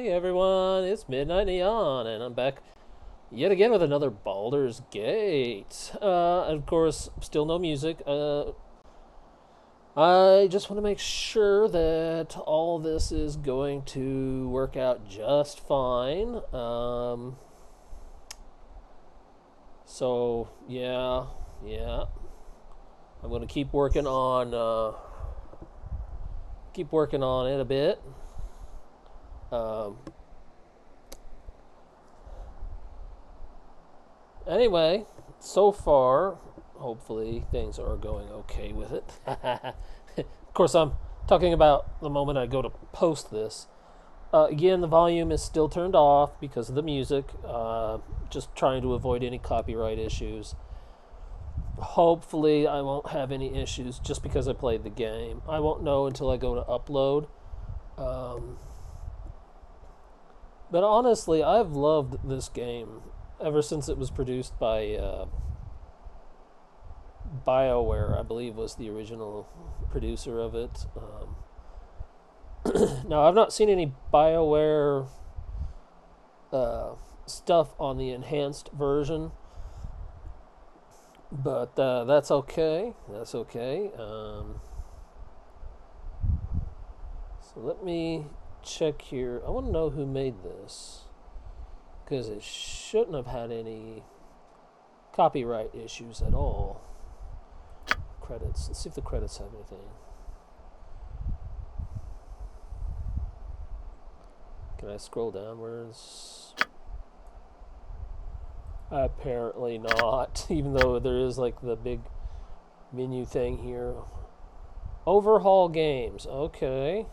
Hey everyone, it's Midnight Neon, and I'm back yet again with another Baldur's Gate. Of course, still no music. I just want to make sure that all this is going to work out just fine. So yeah. I'm gonna keep working on it a bit. Um, Anyway, so far, hopefully things are going okay with it. Of course, I'm talking about the moment I go to post this. Again, the volume is still turned off because of the music, just trying to avoid any copyright issues. Hopefully, I won't have any issues just because I played the game. I won't know until I go to upload. Um, but honestly, I've loved this game ever since it was produced by BioWare, I believe, was the original producer of it. Now, I've not seen any BioWare stuff on the enhanced version, but that's okay. That's okay. So let me check here. I want to know who made this, because it shouldn't have had any copyright issues at all. Credits. Let's see if the credits have anything. Can I scroll downwards? Apparently not, even though there is like the big menu thing here. Overhaul Games. Okay.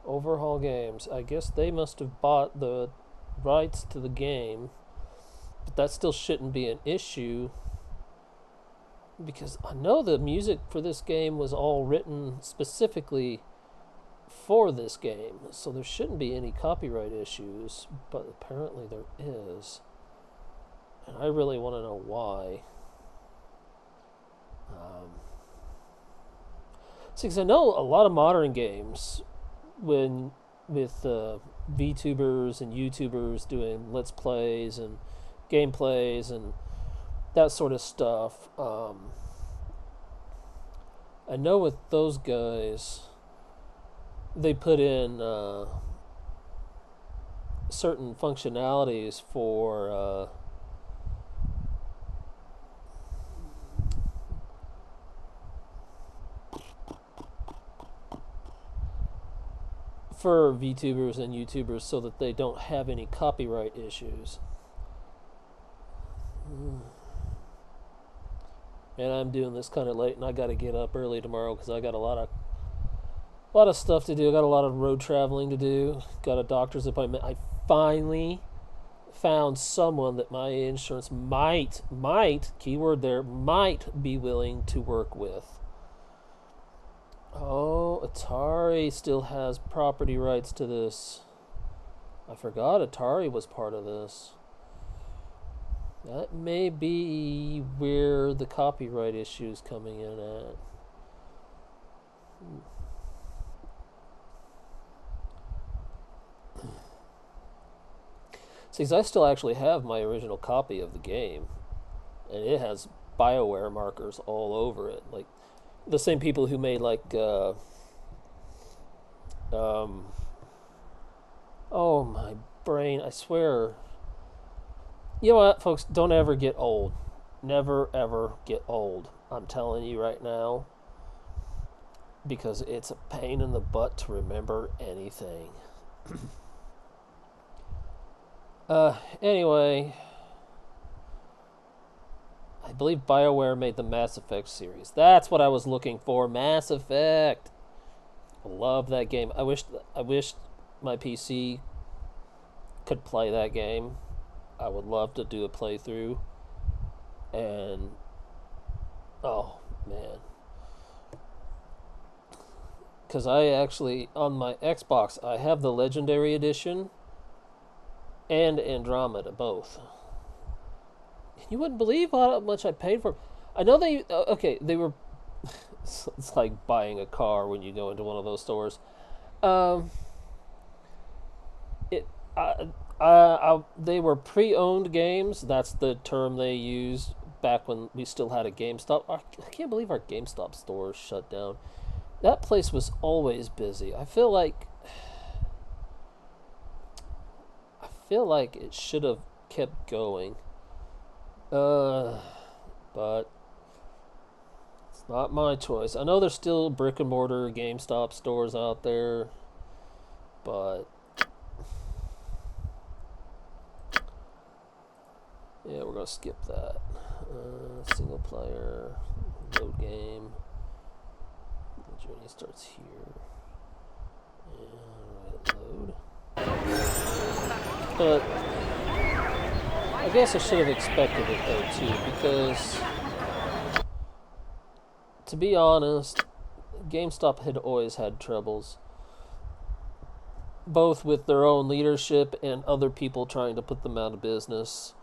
Overhaul Games. I guess they must have bought the rights to the game, but that still shouldn't be an issue, because I know the music for this game was all written specifically for this game, so there shouldn't be any copyright issues, but apparently there is. And I really want to know why. See, because I know a lot of modern games, when with VTubers and YouTubers doing Let's Plays and gameplays and that sort of stuff, I know with those guys, they put in certain functionalities for VTubers and YouTubers so that they don't have any copyright issues. And I'm doing this kind of late, and I got to get up early tomorrow because I got a lot of stuff to do. I got a lot of road traveling to do. Got a doctor's appointment. I finally found someone that my insurance might, keyword there, might be willing to work with. Oh, Atari still has property rights to this. I forgot Atari was part of this. That may be where the copyright issue is coming in at. See, 'cause I still actually have my original copy of the game, and it has BioWare markers all over it. Like, the same people who made, like, oh, my brain, I swear. You know what, folks? Don't ever get old. Never, ever get old. I'm telling you right now. Because it's a pain in the butt to remember anything. Anyway. I believe BioWare made the Mass Effect series. That's what I was looking for. Mass Effect. I love that game. I wish my PC could play that game. I would love to do a playthrough. And oh man, because I actually, on my Xbox, I have the Legendary Edition and Andromeda both. You wouldn't believe how much I paid for. I know they were. It's like buying a car when you go into one of those stores. They were pre-owned games. That's the term they used back when we still had a GameStop. I can't believe our GameStop store shut down. That place was always busy. I feel like it should have kept going. But it's not my choice. I know there's still brick and mortar GameStop stores out there, but yeah, we're gonna skip that. Single player, load game. The journey starts here. And load. But I guess I should have expected it though too, because to be honest, GameStop had always had troubles, both with their own leadership and other people trying to put them out of business.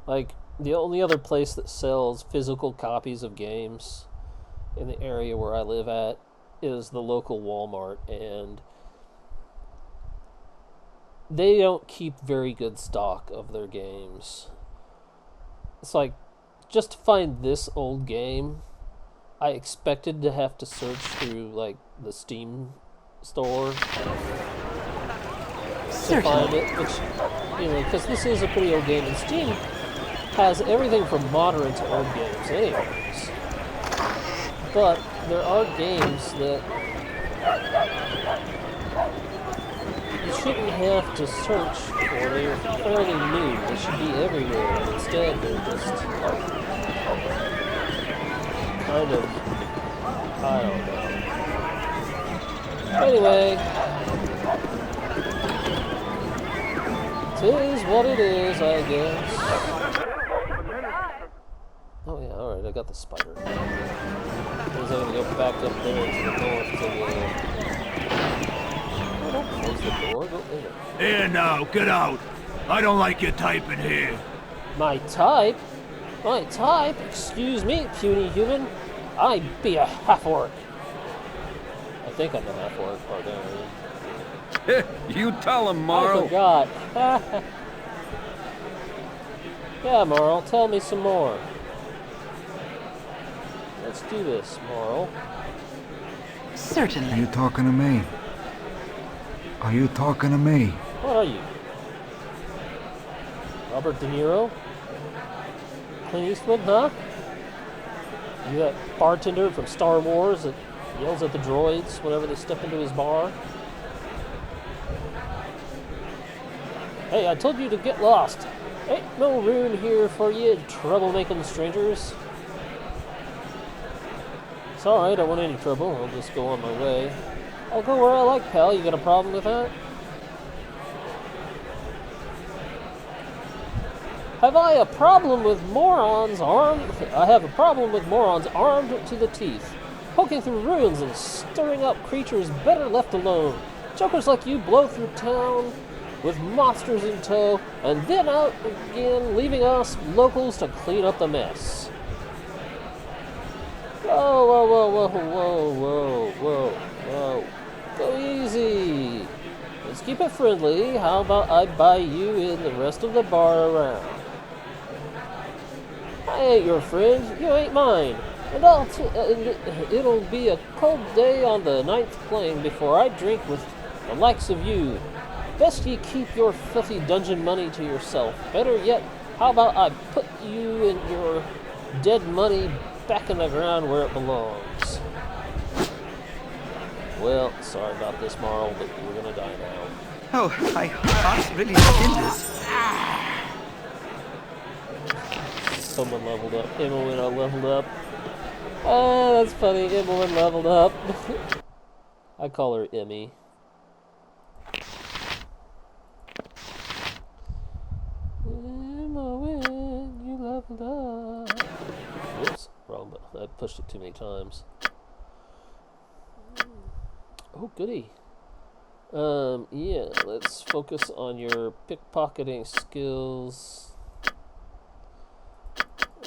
Like, the only other place that sells physical copies of games in the area where I live at is the local Walmart, and they don't keep very good stock of their games. It's like, just to find this old game, I expected to have to search through, like, the Steam store to find it, which, you know, because this is a pretty old game, and Steam has everything from modern to old games anyways. But there are games that you shouldn't have to search for. They're fairly new. They should be everywhere, and instead they're just kind of, I don't know. Anyway, it is what it is, I guess. Oh yeah, alright, I got the spider. I'm gonna go back up there to the north to the... Oh, don't close the door, go in it. Here now, get out! I don't like your type in here. My type? My type? Excuse me, puny human. I be a half-orc. I think I'm a half-orc, pardon. You tell him, I Marl. forgot. Yeah, Marl, tell me some more. Let's do this, Marl. Certainly. Are you talking to me? Are you talking to me? What are you? Robert De Niro? Clint Eastwood, huh? You that bartender from Star Wars that yells at the droids whenever they step into his bar? Hey, I told you to get lost. Ain't no room here for you troublemaking strangers. It's alright, I don't want any trouble. I'll just go on my way. I'll go where I like, pal. You got a problem with that? Have I a problem with morons armed? I have a problem with morons armed to the teeth, poking through ruins and stirring up creatures better left alone. Jokers like you blow through town with monsters in tow, and then out again, leaving us locals to clean up the mess. Whoa, whoa, whoa, whoa, whoa, whoa, whoa, whoa. Go easy. Let's keep it friendly. How about I buy you and the rest of the bar around? I ain't your friend, you ain't mine. And it'll be a cold day on the 9th plane before I drink with the likes of you. Best ye keep your filthy dungeon money to yourself. Better yet, how about I put you and your dead money back in the ground where it belongs? Well, sorry about this, Marl, but you're gonna die now. Oh, I can't really look in this. Someone leveled up. Emmeline leveled up. Oh, that's funny. Emmeline leveled up. I call her Emmy. Emmeline, you leveled up. Whoops, wrong button. I pushed it too many times. Oh, goody. Yeah, let's focus on your pickpocketing skills.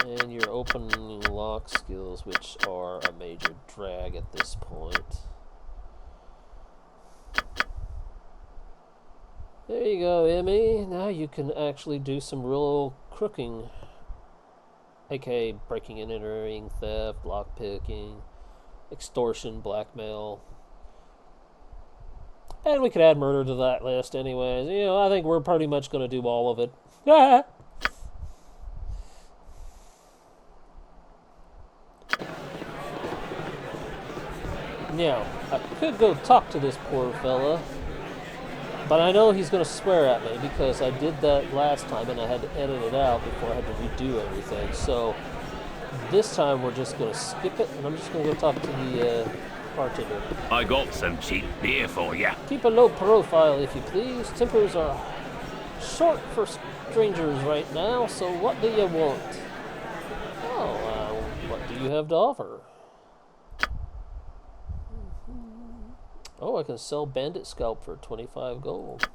And your opening lock skills, which are a major drag at this point. There you go, Emmy. Now you can actually do some real crooking. aka breaking and entering, theft, lockpicking, extortion, blackmail. And we could add murder to that list anyways. You know, I think we're pretty much going to do all of it. Now, I could go talk to this poor fella, but I know he's going to swear at me because I did that last time and I had to edit it out before I had to redo everything. So this time we're just going to skip it and I'm just going to go talk to the bartender. I got some cheap beer for ya. Keep a low profile if you please. Tempers are short for strangers right now, so what do you want? Oh, what do you have to offer? Oh, I can sell bandit scalp for 25 gold.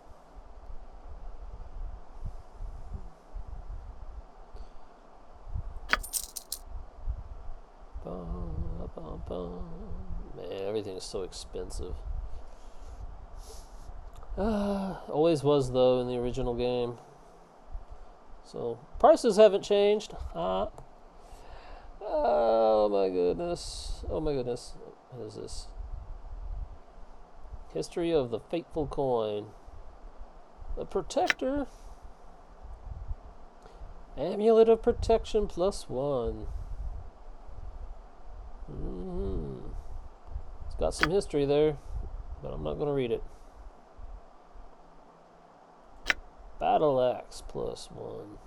Man, everything is so expensive. Always was, though, in the original game. So, prices haven't changed. Oh my goodness. Oh my goodness. What is this? History of the Fateful Coin. The Protector. Amulet of Protection +1. It's got some history there, but I'm not going to read it. Battle Axe +1.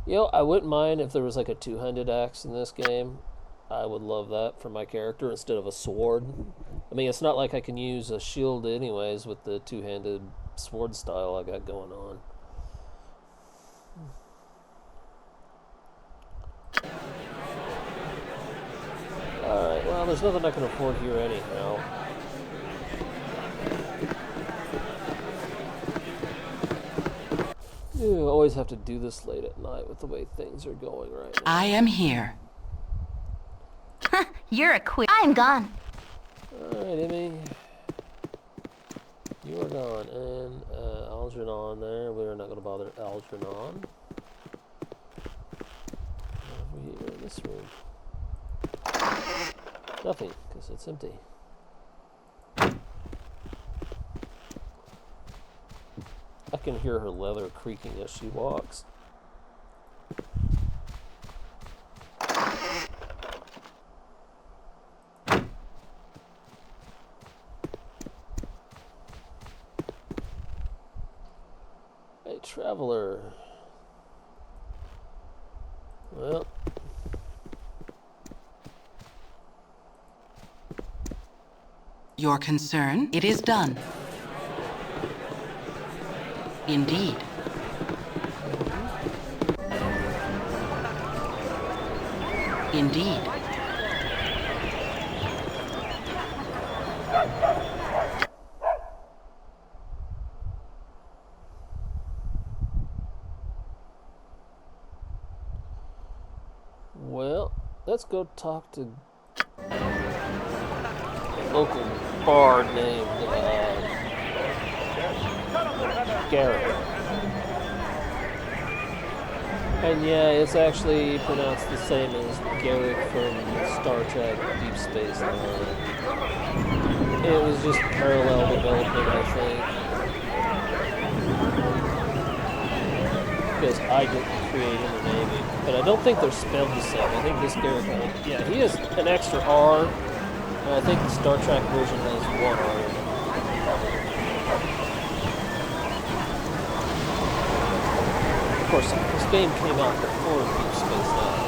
You know, I wouldn't mind if there was like a two-handed axe in this game. I would love that for my character instead of a sword. I mean, it's not like I can use a shield anyways with the two-handed sword style I got going on. Alright, well, there's nothing I can afford here anyhow. You always have to do this late at night with the way things are going right now. I am here. You're a queen. I'm gone. Alright, Emmy. You are gone. And Algernon there. We're not going to bother Algernon. Over here in this room. Nothing, because it's empty. I can hear her leather creaking as she walks. A traveler. Well. Your concern? It is done. Indeed. Indeed. Well, let's go talk to a local bard named Garrett. And yeah, it's actually pronounced the same as Garrett from Star Trek Deep Space Nine. It was just parallel development, I think. Because I didn't create him or name him. But I don't think they're spelled the same. I think this Garrett, yeah, he has an extra R. And I think the Star Trek version has one R. Of course, this game came out before Deep Space Nine.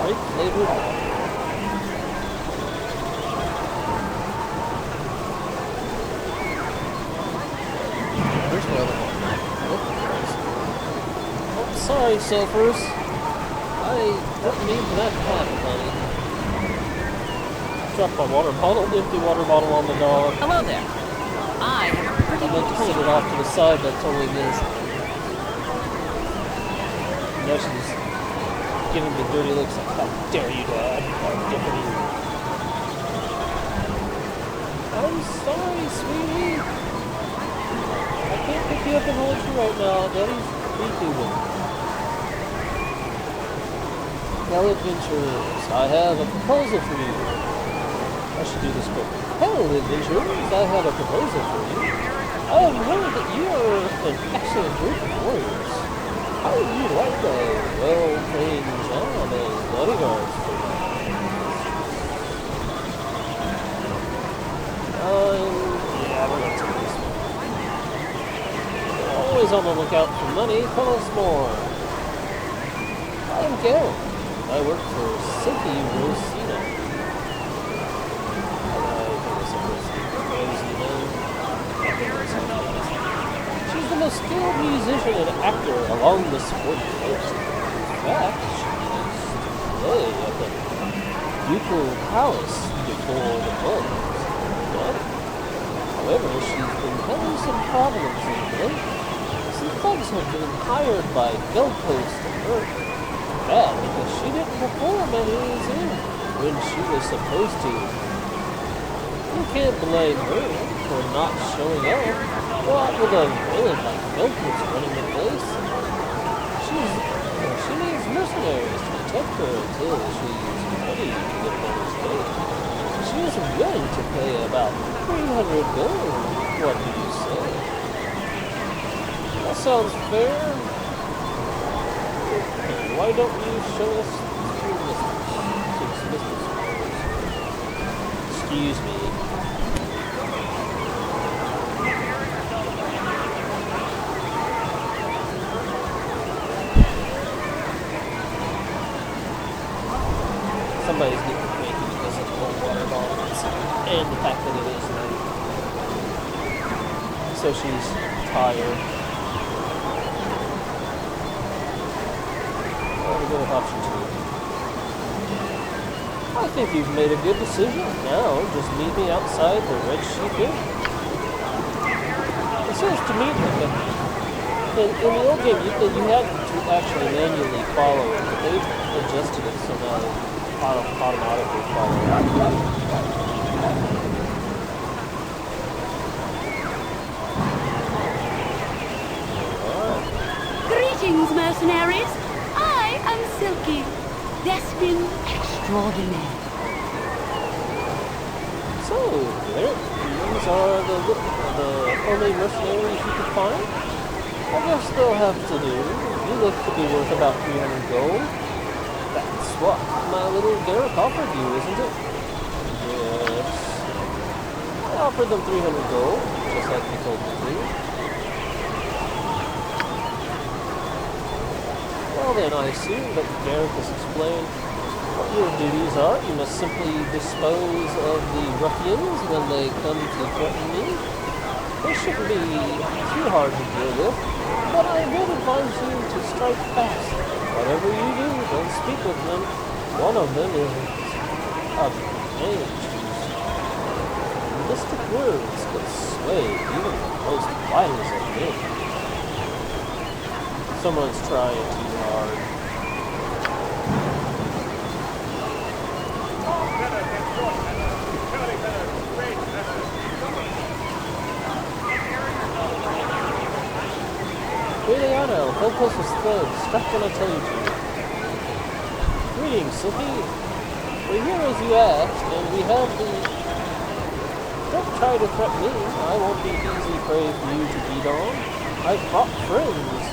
Great flavored water. Where's my other one? Oh, sorry, surfers. I didn't mean for that to happen, honey. Dropped my water bottle, empty water bottle on the dog. Hello there. I have I meant to set it off to the side, that's only this. Now she's giving me dirty looks like, how dare you, Dad? How dare you? I'm sorry, sweetie. I can't pick you up and hold you right now. Daddy's retubing. Hello, adventurers. I have a proposal for you. I should do this quick. Hello, adventurers. I have a proposal for you. I have heard that you are an excellent group of warriors. How would you like a well-trained job as bodyguards for me? Yeah, we're gonna take this one. Always on the lookout for money. Tell us more. I'm Garen. I work for Silky Rosina. She's the most skilled musician and actor along the sport coast. In fact, she used to play at the Ducal Palace before the Bulls. However, she's been having some problems lately. Some thugs have been hired by Bellpost to hurt her bad because she didn't perform at his inn when she was supposed to. You can't blame her for not showing up. What with a villain like Bellpost running the place? She needs mercenaries to protect her until she's ready to get another state. She is willing to pay about 300 gold. What do you say? That sounds fair. Why don't you show us your mistress? Excuse me. Somebody's getting cranky because of the cold water bottles and the fact that it is night. So she's tired. I'll go with option 2. I think you've made a good decision. Now, just meet me outside the Red Sheep Inn. It says to meet them. In the old game, you had to actually manually follow it, but they've adjusted it so now it automatically follow it. Greetings, mercenaries. I am Silky, Despin extraordinaire. So, these are the only mercenaries you could find? I guess they'll have to do. You look to be worth about 300 gold. That's what my little Garrick offered you, isn't it? Yes. I offered them 300 gold, just like you told me to. Well then, I assume that Garrick has explained what your duties are. You must simply dispose of the ruffians when they come to threaten me. They shouldn't be too hard to deal with, but I would advise you to strike fast. Whatever you do, don't speak with them. One of them is a mage whose mystic words could sway even the most wise of men. Someone's trying too hard. Juliano, Bellpost is closed. Strike when I tell you to. Greetings, Silky. We're here as you asked, and we have the... Don't try to threaten me. I won't be easy prey for you to beat on. I've brought friends.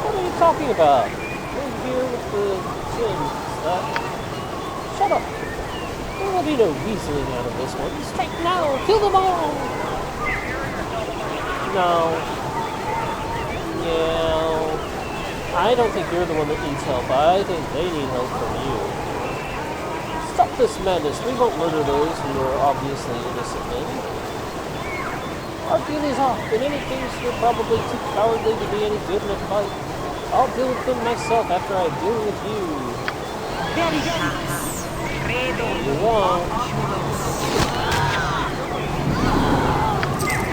What are you talking about? We're here with the gins. Shut up. There will be no weaseling out of this one. Strike now! Kill them all! No. Yeah, I don't think you're the one that needs help. I think they need help from you. Stop this madness. We won't murder those who are obviously innocent men. Our deal is off. In any case, you're probably too cowardly to be any good in a fight. I'll deal with them myself after I deal with you. You won't.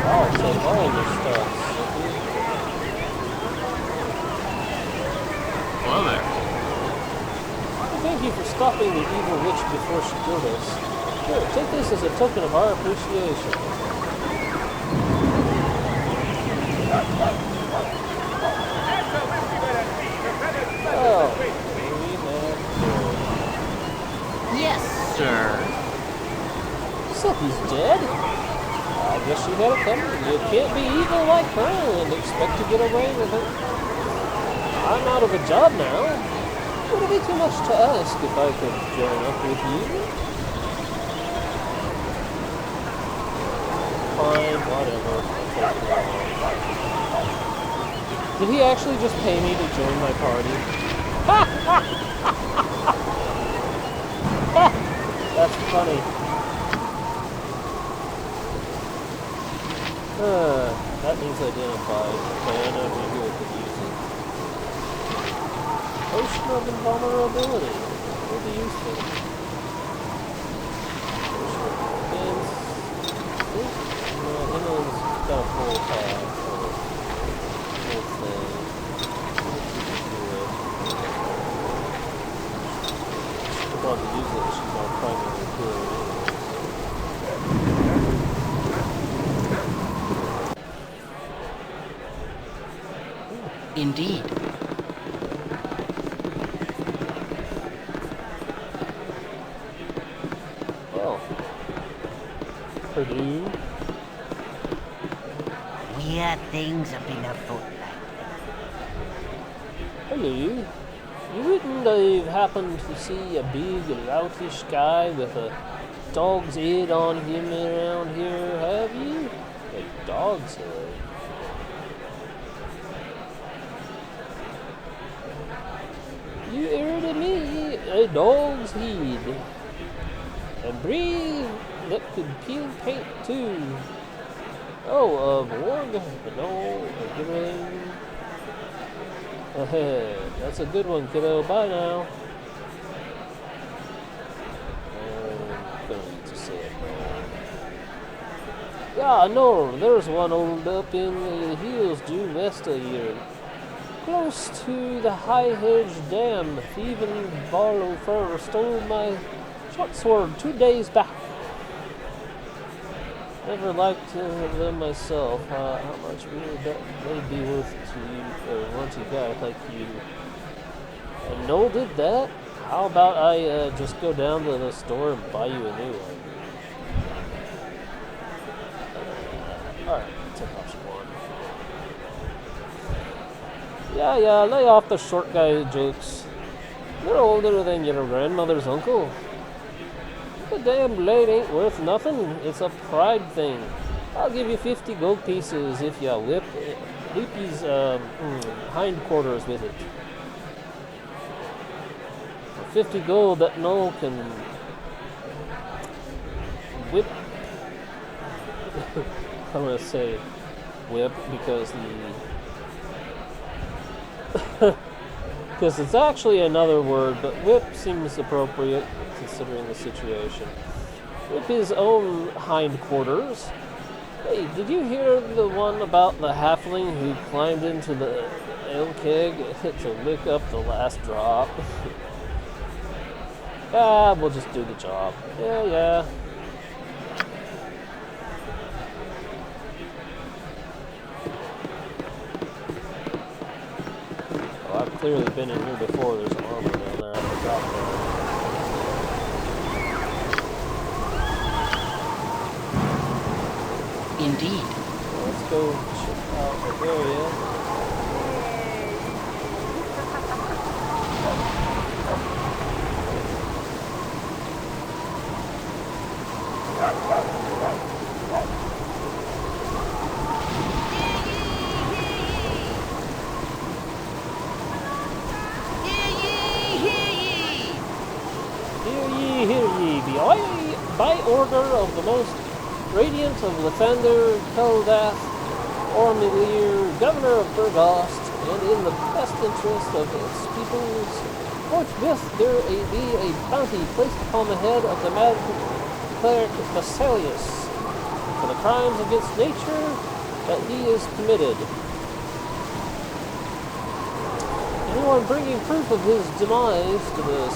I'll take all your stuff. Hello there. Thank you for stopping the evil witch before she killed us. Here, take this as a token of our appreciation. Oh, we have Yes, sir. Silky's dead. I guess she had it coming. You can't be evil like her and expect to get away with it. I'm out of a job now. Would it be too much to ask if I could join up with you? Fine, whatever. Did he actually just pay me to join my party? That's funny. That means identified. Okay, I know who it could use it. Potion of invulnerability. Will be useful. Potion of defense. Emily's got a full pad for full thing. She'll probably use it if she's our primary healer anyway. Indeed. Well, Purdue. Weird things have been afoot lately. Hello. You wouldn't have happened to see a big, loutish guy with a dog's head on him around here, have you? A dog's head? You heard me, a dog's head. A breed that could peel paint too. Oh, Borg, no, Gimmerling. That's a good one, kiddo. Bye now. I'm gonna need to say it now. Yeah, I know. There's one old up in the hills due west of here. Close to the High Hedge Dam. Thieving Barlow Fur stole my short sword 2 days back. Never liked them myself. How much would they be worth to you, or once a guy like you? And Noel did that? How about I just go down to the store and buy you a new one? Alright, take option one. Yeah, lay off the short guy jokes. You're older than your grandmother's uncle. The damn blade ain't worth nothing. It's a pride thing. I'll give you 50 gold pieces if you whip his hindquarters with it. For 50 gold, that Noel can whip. I'm gonna say whip because because it's actually another word, but whip seems appropriate considering the situation. Whip his own hindquarters. Hey, did you hear the one about the halfling who climbed into the ale keg to lick up the last drop? Ah, we'll just do the job. Yeah. Oh, I've clearly been in here before. There's armor down there. I forgot that. Indeed. Let's go check out the area. Hear ye, by order of the most radiant of Lathander, Keldath, Ormilir, Governor of Burgost, and in the best interest of its peoples, forthwith there be a bounty placed upon the head of the mad cleric Basilius, for the crimes against nature that he has committed. Anyone bringing proof of his demise to the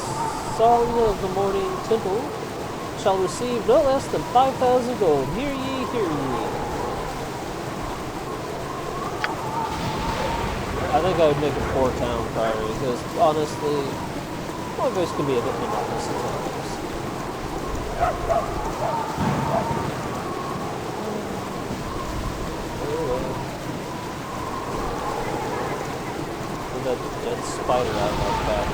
Song of the Morning Temple shall receive no less than 5,000 gold. Hear ye, hear ye. I think I would make a 4-town priory because, honestly, my voice can be a bit monotonous at times. That spider out of my back.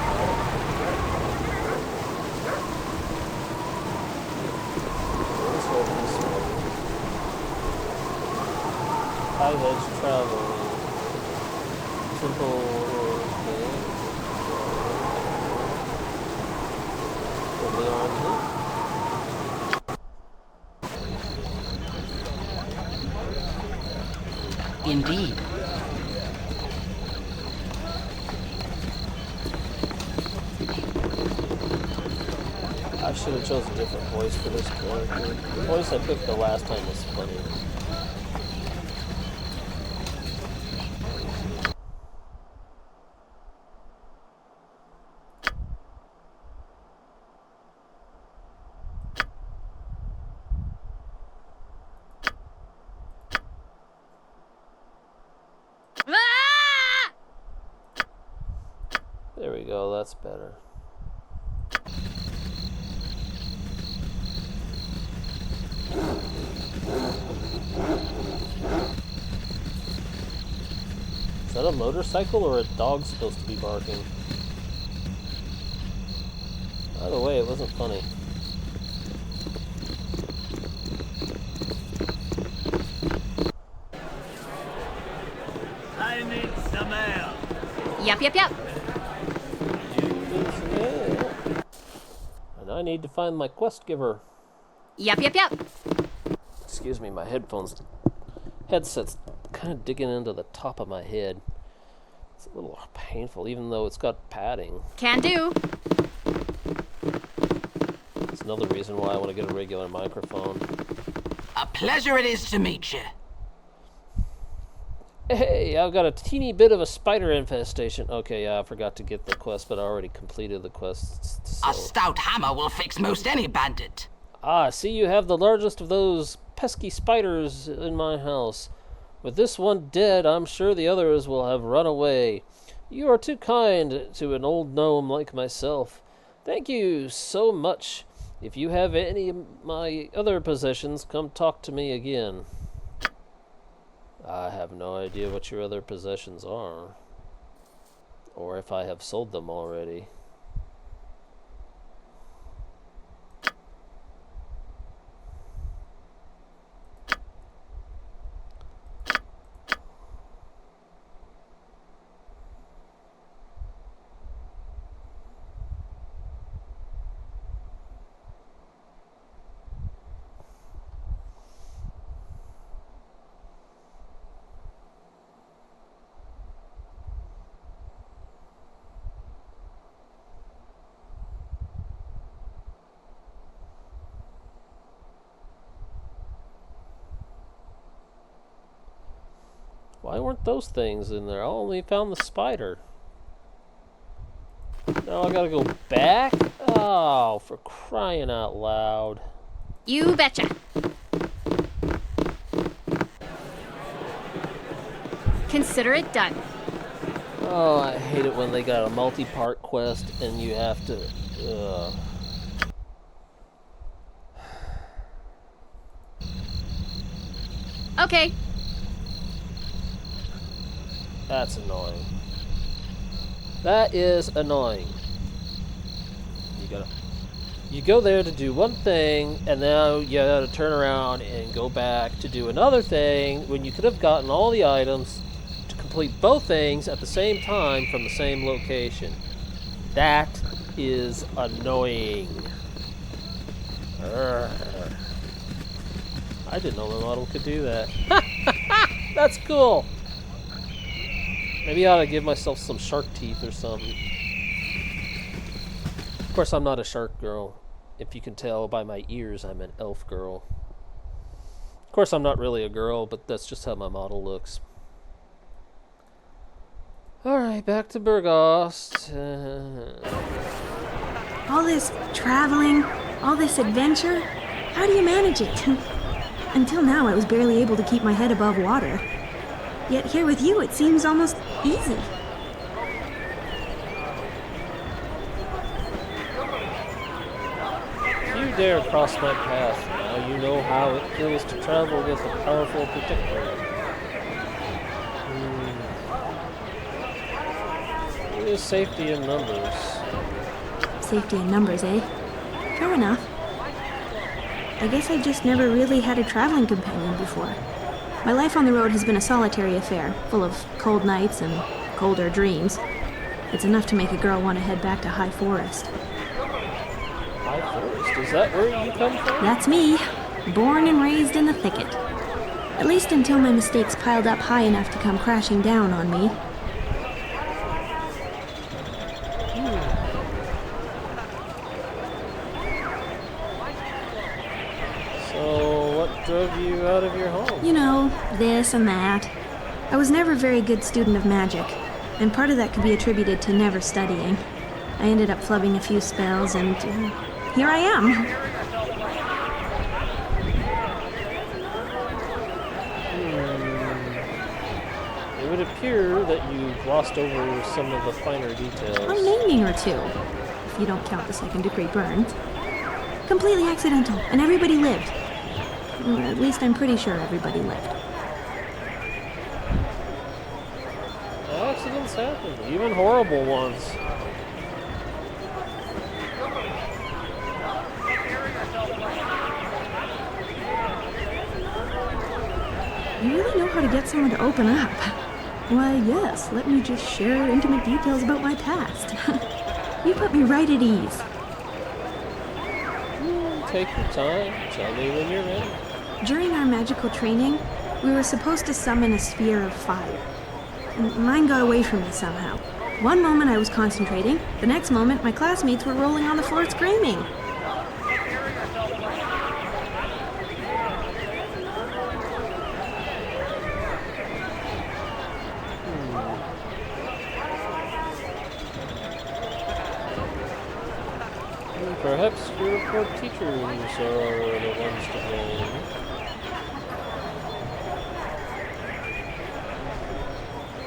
High hedge travel. Simple. Indeed. I should have chosen a different voice for this character. The voice I picked the last time was funny. There we go, that's better. Is that a motorcycle or a dog supposed to be barking? Either way, it wasn't funny. I need some air. Yep, yep, yep. And I need to find my quest giver. Yep, yep, yep. Excuse me, my headset's kind of digging into the top of my head. It's a little painful, even though it's got padding. Can do. It's another reason why I want to get a regular microphone. A pleasure it is to meet you. Hey, I've got a teeny bit of a spider infestation. Okay, yeah, I forgot to get the quest, but I already completed the quest. So. A stout hammer will fix most any bandit. Ah, see, you have the largest of those pesky spiders in my house. With this one dead, I'm sure the others will have run away. You are too kind to an old gnome like myself. Thank you so much. If you have any of my other possessions, come talk to me again. I have no idea what your other possessions are, or if I have sold them already. Why weren't those things in there? I only found the spider. Now I gotta go back? Oh, for crying out loud. You betcha. Consider it done. Oh, I hate it when they got a multi-part quest and you have to... Okay. That's annoying. That is annoying. You go there to do one thing, and now you gotta turn around and go back to do another thing when you could have gotten all the items to complete both things at the same time from the same location. That is annoying. Urgh. I didn't know the model could do that. That's cool. Maybe I ought to give myself some shark teeth or something. Of course, I'm not a shark girl. If you can tell by my ears, I'm an elf girl. Of course, I'm not really a girl, but that's just how my model looks. Alright, back to Burgost. All this traveling, all this adventure, how do you manage it? Until now, I was barely able to keep my head above water. Yet here with you, it seems almost easy. If you dare cross my path, now you know how it feels to travel with a powerful protector. There is safety in numbers. Safety in numbers, eh? Fair enough. I guess I've just never really had a traveling companion before. My life on the road has been a solitary affair, full of cold nights and colder dreams. It's enough to make a girl want to head back to High Forest. High Forest? Is that where you come from? That's me, born and raised in the thicket. At least until my mistakes piled up high enough to come crashing down on me. So, what drove you out of your home? You know, this and that. I was never a very good student of magic, and part of that could be attributed to never studying. I ended up flubbing a few spells, and here I am. It would appear that you glossed over some of the finer A details. naming or two, if you don't count the second-degree burns. Completely accidental, and everybody lived. Or at least I'm pretty sure everybody lived. Accidents happen, even horrible ones. You really know how to get someone to open up. Why, yes, let me just share intimate details about my past. You put me right at ease. Take your time. Tell me when you're ready. During our magical training, we were supposed to summon a sphere of fire. And mine got away from me somehow. One moment I was concentrating, the next moment my classmates were rolling on the floor screaming. Perhaps your poor teachers are the ones to blame.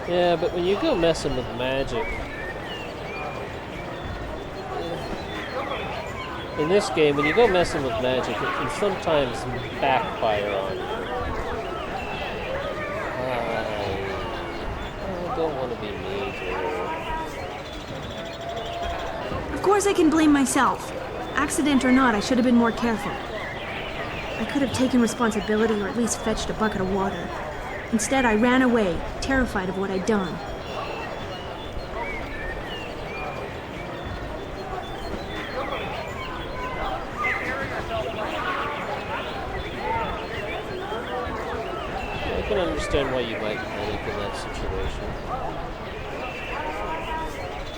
Yeah, but when you go messing with magic... In this game, when you go messing with magic, it can sometimes backfire on you. I don't want to be mean to her. Of course I can blame myself. Accident or not, I should have been more careful. I could have taken responsibility or at least fetched a bucket of water. Instead, I ran away, terrified of what I'd done. I can understand why you might panic in that situation.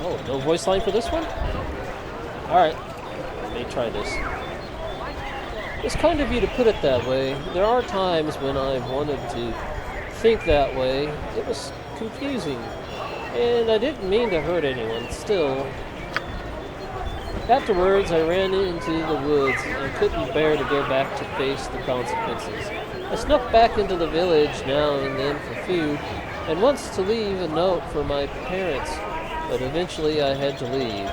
Oh, no voice line for this one? Alright, let me try this. It's kind of you to put it that way. There are times when I've wanted to think that way. It was confusing. And I didn't mean to hurt anyone, still. Afterwards, I ran into the woods and couldn't bear to go back to face the consequences. I snuck back into the village now and then for food, and once to leave a note for my parents, but eventually I had to leave.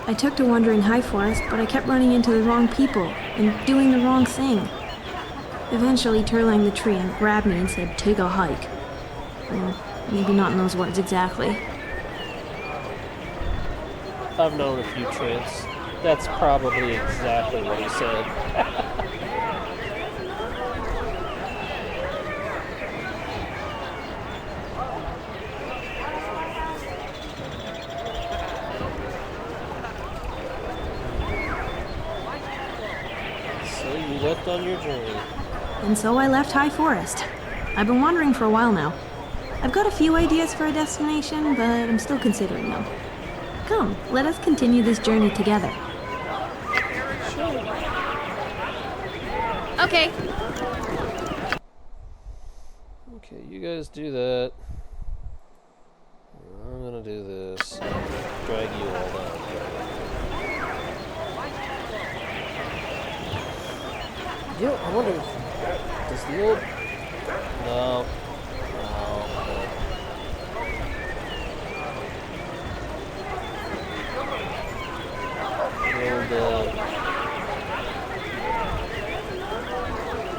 I took to wandering High Forest, but I kept running into the wrong people and doing the wrong thing. Eventually, Turlang the tree grabbed me and said, "Take a hike." Well, maybe not in those words exactly. I've known a few Trents. That's probably exactly what he said. So you left on your journey. And so I left High Forest. I've been wandering for a while now. I've got a few ideas for a destination, but I'm still considering them. Come, let us continue this journey together. Okay. Okay, you guys do that. I'm gonna do this. Drag you all down here. You know, I wonder if does the old no. The old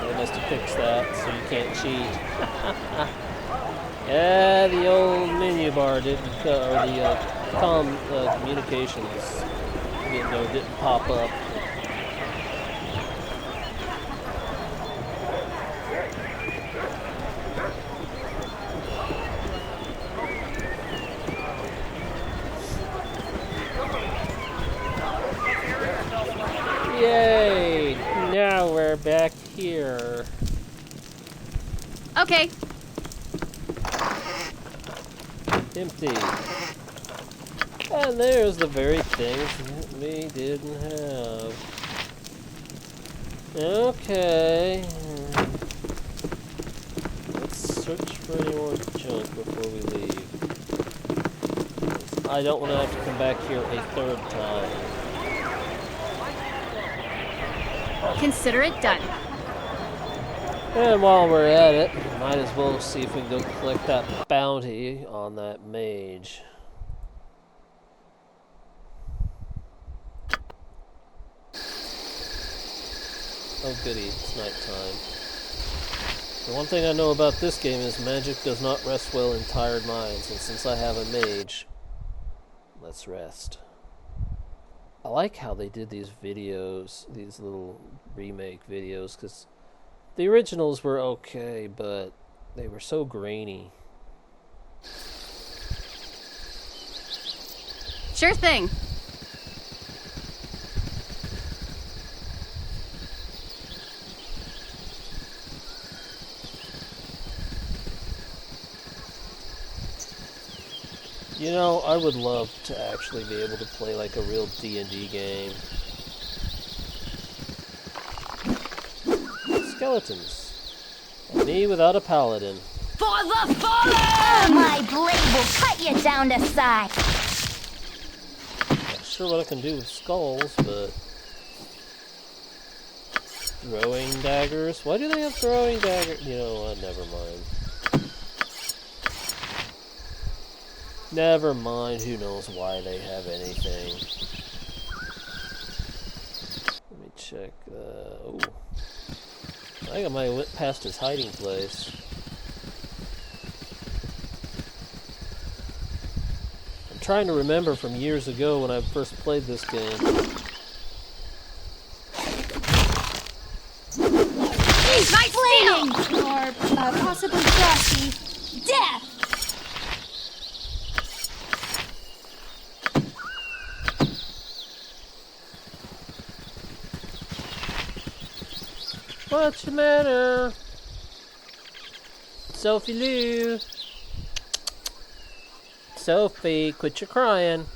they must have fixed that so you can't cheat. Yeah, the old menu bar didn't, or the communications, didn't pop up. Yay! Now we're back here. Okay. Empty. And there's the very things that we didn't have. Okay. Let's search for any more junk before we leave. I don't want to have to come back here a third time. Consider it done. And while we're at it, might as well see if we can go collect that bounty on that mage. Oh goody, it's nighttime. The one thing I know about this game is magic does not rest well in tired minds, and since I have a mage, let's rest. I like how they did these videos, these little remake videos, because the originals were okay, but they were so grainy. Sure thing. You know, I would love to actually be able to play like a real D&D game. Skeletons. And me without a paladin. For the fallen! My blade will cut you down to size. Not sure what I can do with skulls, but... Throwing daggers? Why do they have throwing daggers? You know what, never mind. Never mind, who knows why they have anything. Let me check, oh. I think I might have went past his hiding place. I'm trying to remember from years ago when I first played this game. Nice Flaming! Or possibly frosty. Death! What's the matter? Sophie Lou. Sophie, quit your crying.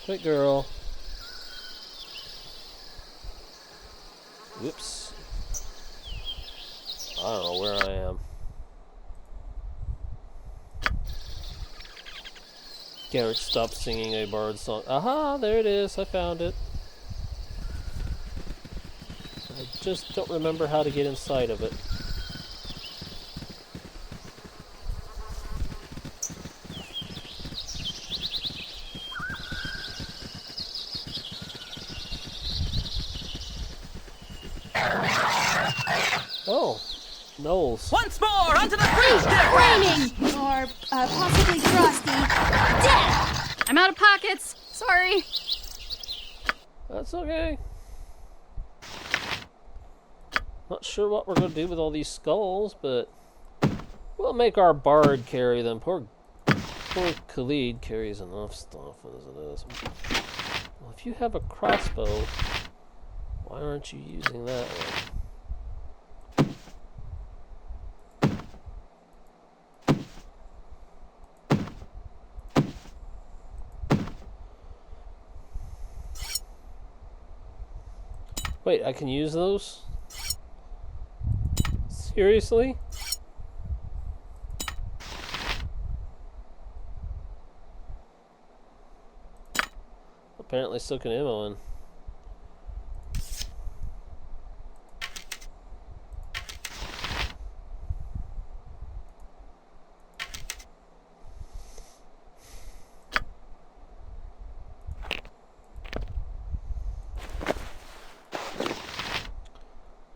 Quick girl. Whoops. I don't know where I am. Garrett stopped singing a bard song. Aha, there it is. I found it. I just don't remember how to get inside of it. Oh, Knowles. Once more, onto the bridge! Flaming! Or possibly frosty. Death! I'm out of pockets. Sorry. That's okay. Not sure what we're going to do with all these skulls, but we'll make our bard carry them. Poor Khalid carries enough stuff as it is. Well, if you have a crossbow, why aren't you using that one? Wait, I can use those? Seriously? Apparently still can ammo in.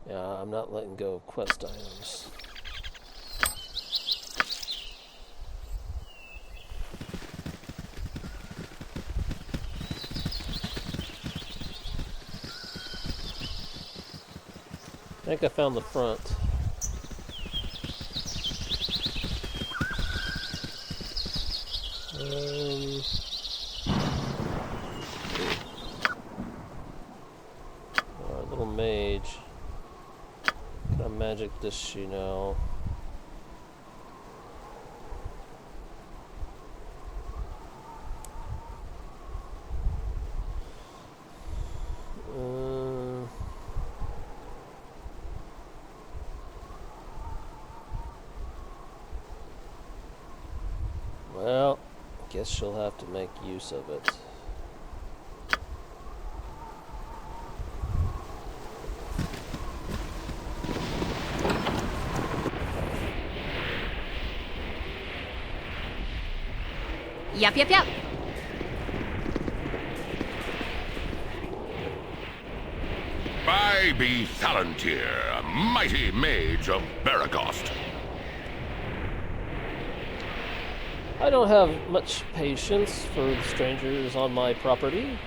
Yeah, I'm not letting go of quest items. I think I found the front. Our little mage. Can I magic this she now? Well, guess she'll have to make use of it. Yep, yep, yep. I be Thalantir, a mighty mage of Baragost. I don't have much patience for strangers on my property.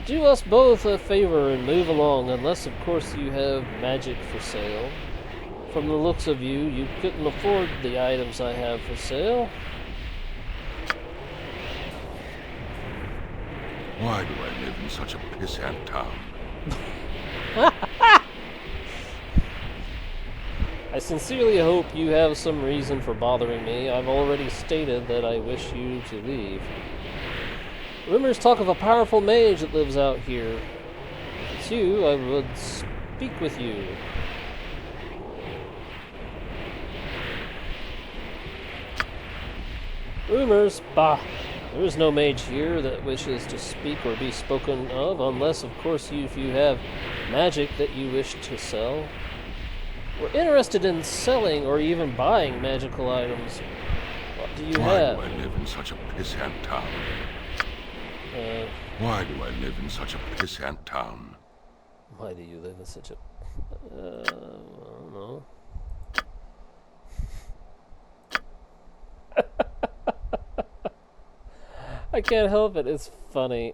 Do us both a favor and move along, unless of course you have magic for sale. From the looks of you, you couldn't afford the items I have for sale. Why do I live in such a pissant town? I sincerely hope you have some reason for bothering me. I've already stated that I wish you to leave. Rumors talk of a powerful mage that lives out here. If it's you, I would speak with you. Rumors? Bah! There is no mage here that wishes to speak or be spoken of, unless, of course, if you have magic that you wish to sell. We're interested in selling or even buying magical items. What do you have? Why do I live in such a pissant town? Why do I live in such a pissant town? Why do you live in such a... I don't know. I can't help it. It's funny.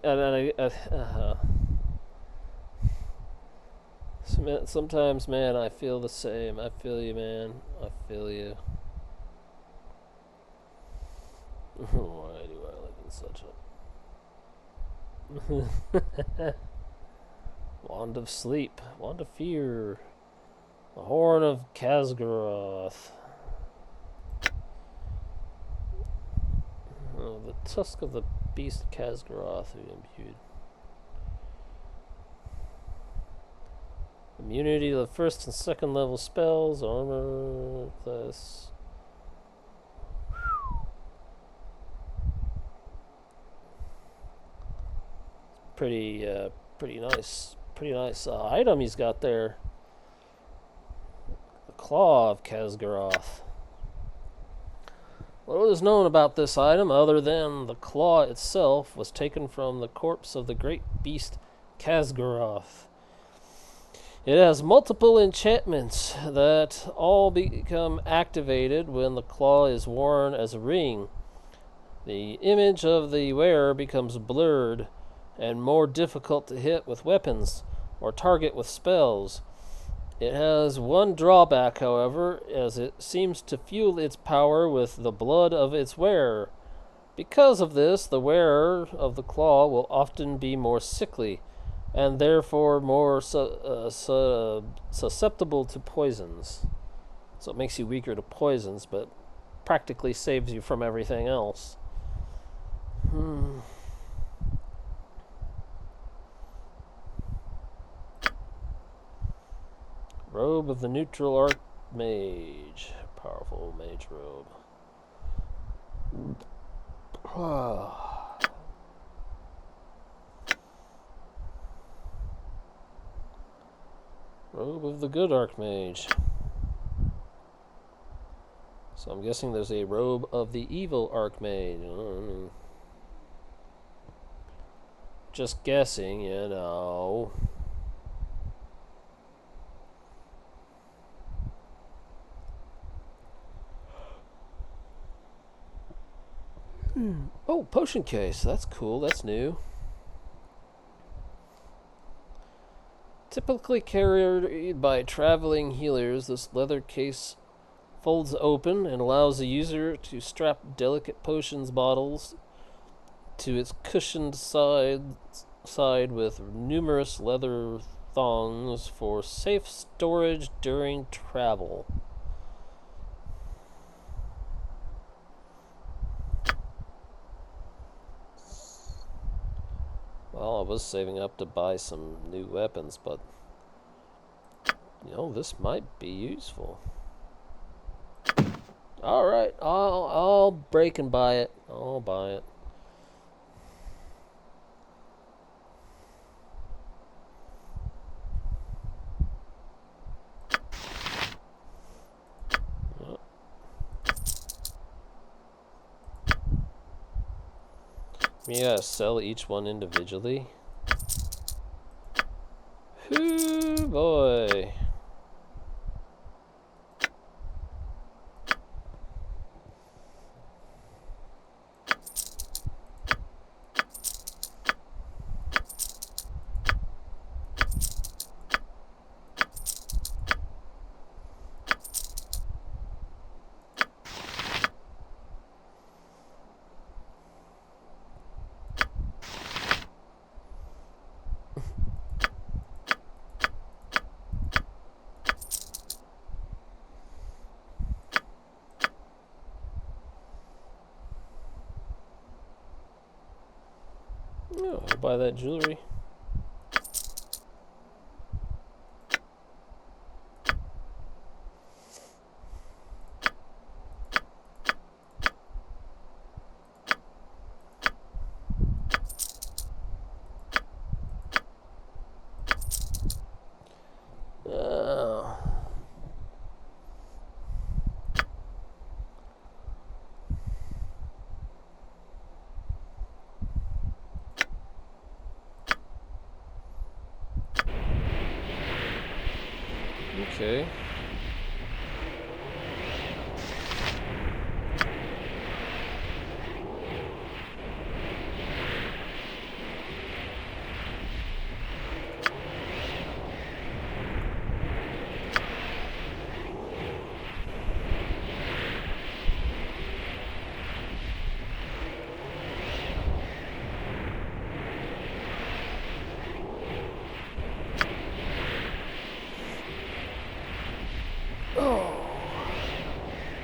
Sometimes, man, I feel the same. I feel you, man. I feel you. Why do I live in such a... Wand of Sleep. Wand of Fear. The Horn of Khazgaroth. Oh, the Tusk of the Beast Khazgaroth imbued. Immunity to the first and second level spells, armor class. Pretty nice item he's got there. The Claw of Khazgaroth. What is known about this item other than the claw itself was taken from the corpse of the great beast Khazgaroth? It has multiple enchantments that all become activated when the claw is worn as a ring. The image of the wearer becomes blurred and more difficult to hit with weapons or target with spells. It has one drawback, however, as it seems to fuel its power with the blood of its wearer. Because of this, the wearer of the claw will often be more sickly, and therefore more susceptible to poisons. So it makes you weaker to poisons, but practically saves you from everything else. Robe of the Neutral Archmage. Powerful mage robe. Robe of the Good Archmage. So I'm guessing there's a Robe of the Evil Archmage. Just guessing, you know. Oh, potion case. That's cool. That's new. Typically carried by traveling healers, this leather case folds open and allows the user to strap delicate potions bottles to its cushioned side with numerous leather thongs for safe storage during travel. Well, I was saving up to buy some new weapons, but you know, this might be useful. All right, I'll break and buy it. I'll buy it. You gotta sell each one individually. Hoo boy. Oh, I'll buy that jewelry. Okay.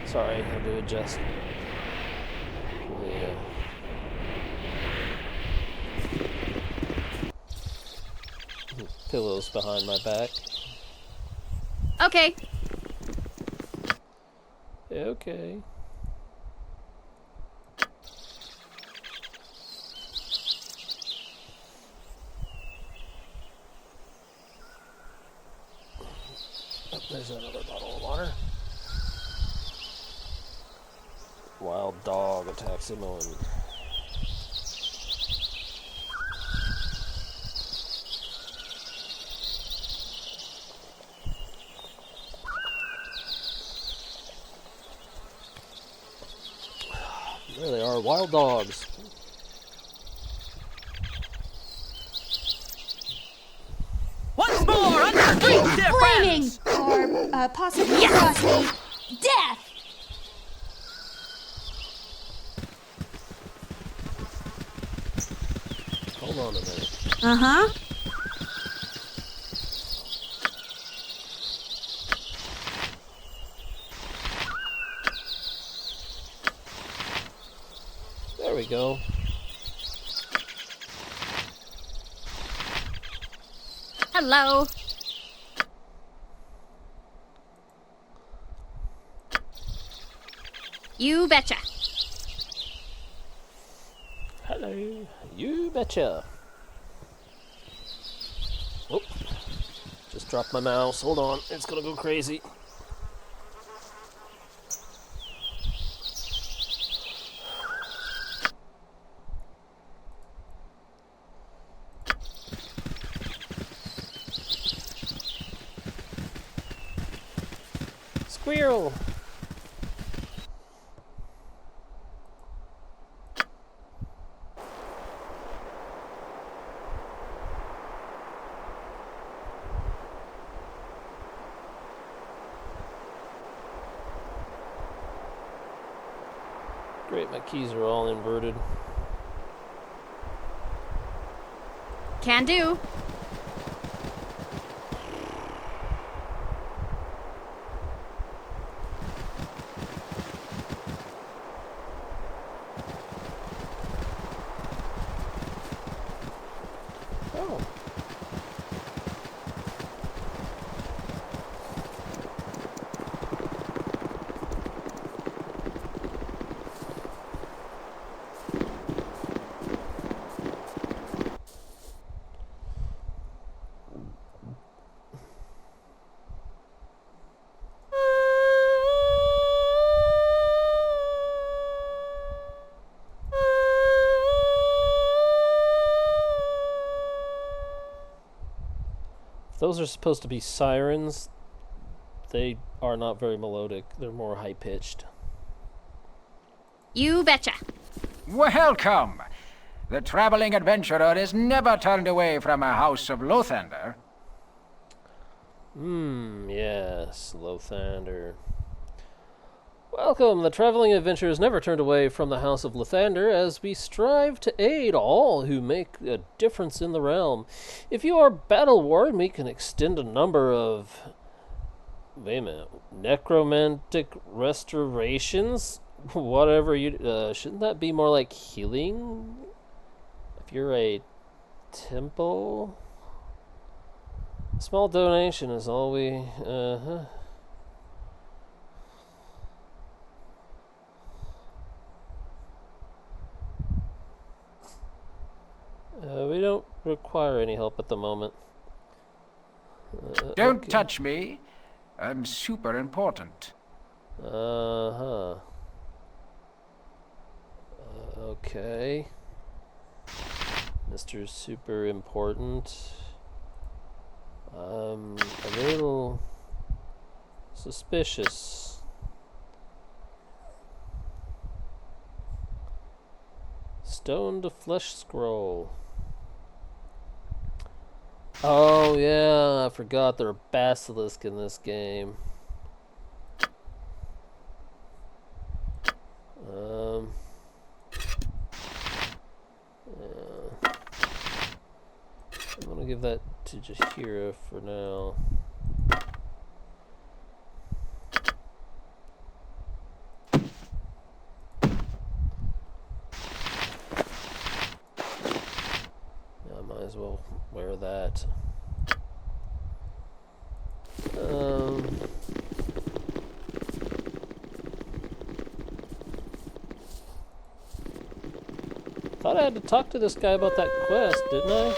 Sorry, I had to adjust. Yeah. Pillows behind my back. Okay. Okay. Oh, there's another bottle of water. Wild dog attacks him on. There they are, wild dogs. Once more on the streets, dear Flaming! friends! Or, possibly frosty. Death! Hold on a minute. Uh-huh. There we go. Hello. You betcha. Hello. You betcha. Oh. Just dropped my mouse. Hold on. It's gonna go crazy. Squirrel. Great, my keys are all inverted. Can do. Oh. If those are supposed to be sirens, they are not very melodic. They're more high-pitched. You betcha. Welcome! The traveling adventurer is never turned away from a house of Lothander. Yes, Lothander. Welcome! The traveling adventurer is never turned away from the House of Lathander as we strive to aid all who make a difference in the realm. If you are battle-worn, we can extend a number of... Wait a minute. Necromantic restorations? Whatever you... shouldn't that be more like healing? If you're a temple? A small donation is all we... we don't require any help at the moment. Don't Okay. touch me. I'm super important. Okay. Mr. Super Important. A little suspicious. Stone to Flesh Scroll. Oh yeah, I forgot there are basilisk in this game. Yeah. I'm gonna give that to Jahira for now. I might as well wear that. Thought I had to talk to this guy about that quest, didn't I?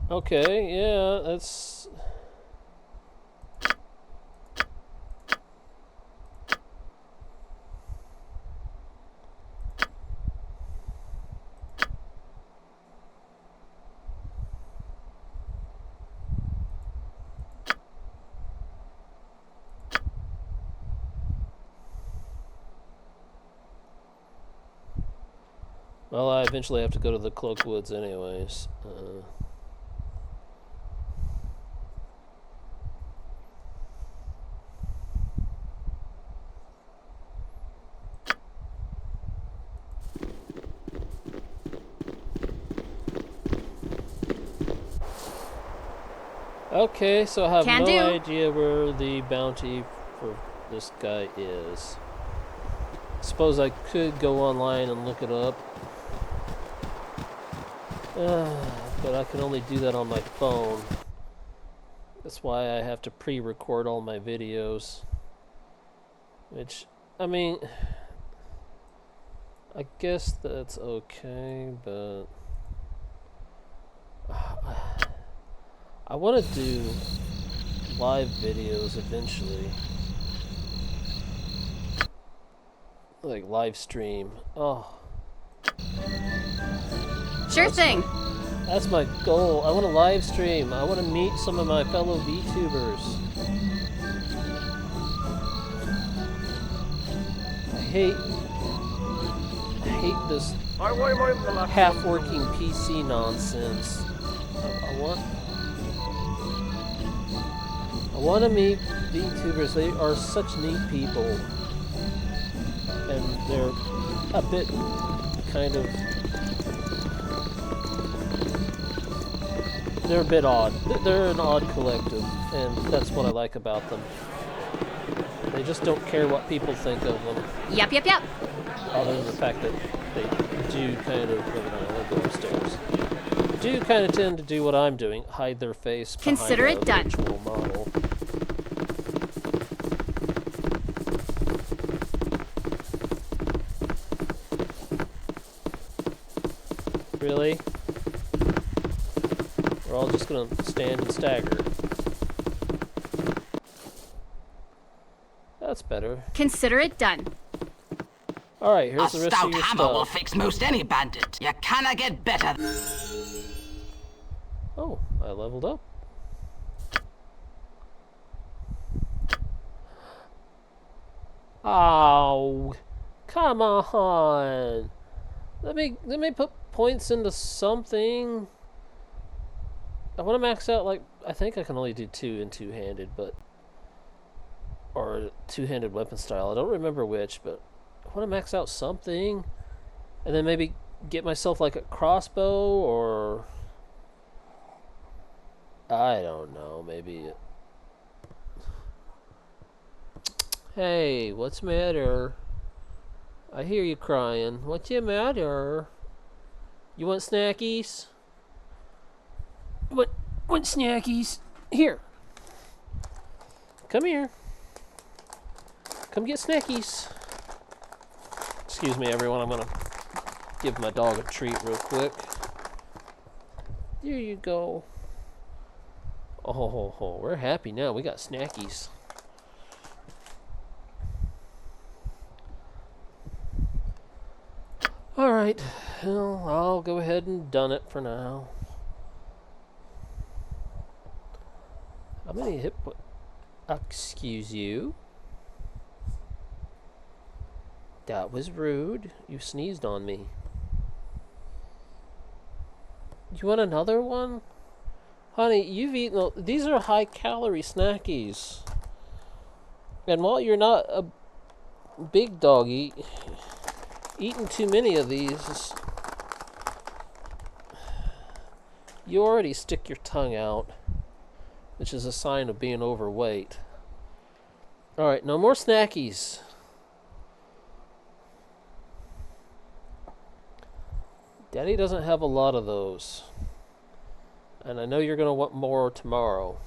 Okay, yeah, that's... Well, I eventually have to go to the Cloakwoods anyways. Okay, so I have Can no do. idea where the bounty for this guy is. Suppose I could go online and look it up. But I can only do that on my phone. That's why I have to pre-record all my videos. Which, I mean, I guess that's okay, but I want to do live videos eventually. Like live stream. Oh. Sure thing. That's my goal. I want to live stream. I want to meet some of my fellow VTubers. I hate this half-working PC nonsense. I want to meet VTubers. They are such neat people, and they're a bit kind of. They're a bit odd. They're an odd collective, and that's what I like about them. They just don't care what people think of them. Yep, yep, yep. Other than the fact that they do kind of, I'll go upstairs. Do kind of tend to do what I'm doing, hide their face behind Consider it done. virtual model. Really? We're all just gonna stand and stagger. That's better. Consider it done. Alright, here's the A rest of stout your hammer will stuff. fix most any bandit. You cannot get better. Oh, I leveled up. Oh, come on. Let me put points into something. I want to max out, like, I think I can only do 2 in two-handed, but or two-handed weapon style. I don't remember which, but I want to max out something, and then maybe get myself like a crossbow, or I don't know, maybe. Hey, what's the matter? I hear you crying. What's the matter? You want snackies? What snackies? Here. Come here. Come get snackies. Excuse me, everyone. I'm gonna give my dog a treat real quick. There you go. Oh, we're happy now. We got snackies. Alright, well, I'll go ahead and done it for now. How many hit points? Excuse you? That was rude. You sneezed on me. You want another one? Honey, you've eaten... These are high-calorie snackies. And while you're not a big doggy, eating too many of these, you already stick your tongue out, which is a sign of being overweight. Alright, no more snackies. Daddy doesn't have a lot of those. And I know you're going to want more tomorrow.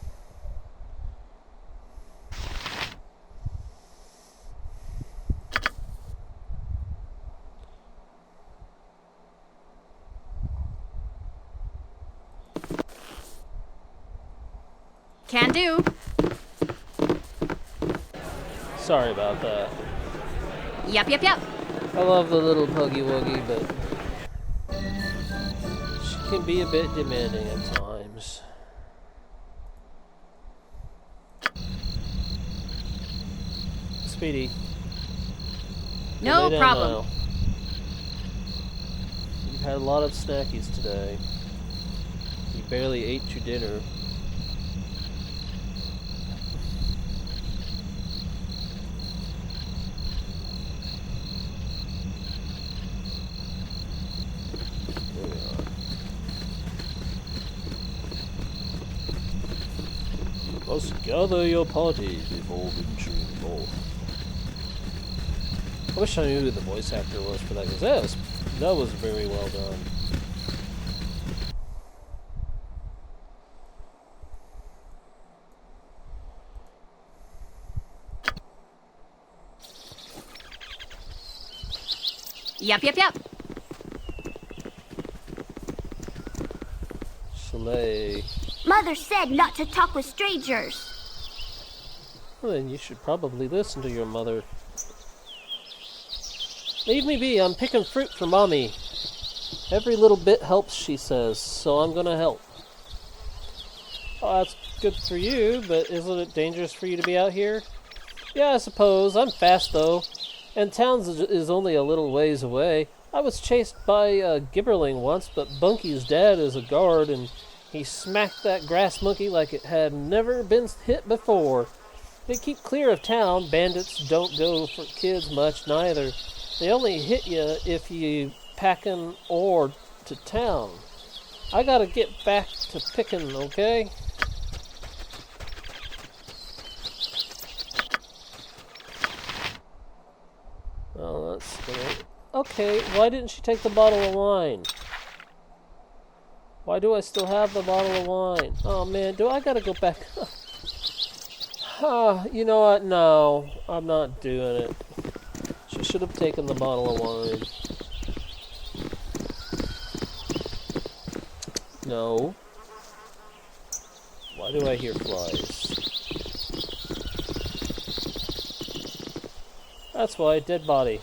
Can do. Sorry about that. Yep, yep, yep. I love the little puggy wuggy, but she can be a bit demanding at times. Speedy. No lay down problem. now. You've had a lot of snackies today. You barely ate your dinner. There we are. You must gather your party before venturing forth. I wish I knew who the voice actor was for that, because that was very well done. Yep, yep, yep. Chalet. Mother said not to talk with strangers. Well, then you should probably listen to your mother. Leave me be, I'm picking fruit for Mommy. Every little bit helps, she says, so I'm gonna help. Oh, that's good for you, but isn't it dangerous for you to be out here? Yeah, I suppose. I'm fast, though. And town is only a little ways away. I was chased by a gibberling once, but Bunky's dad is a guard, and he smacked that grass monkey like it had never been hit before. They keep clear of town. Bandits don't go for kids much, neither. They only hit you if you packin' ore to town. I gotta get back to pickin', okay? Oh, that's good. Okay, why didn't she take the bottle of wine? Why do I still have the bottle of wine? Oh man, do I gotta go back? You know what? No, I'm not doing it. She should have taken the bottle of wine. No. Why do I hear flies? That's why, dead body.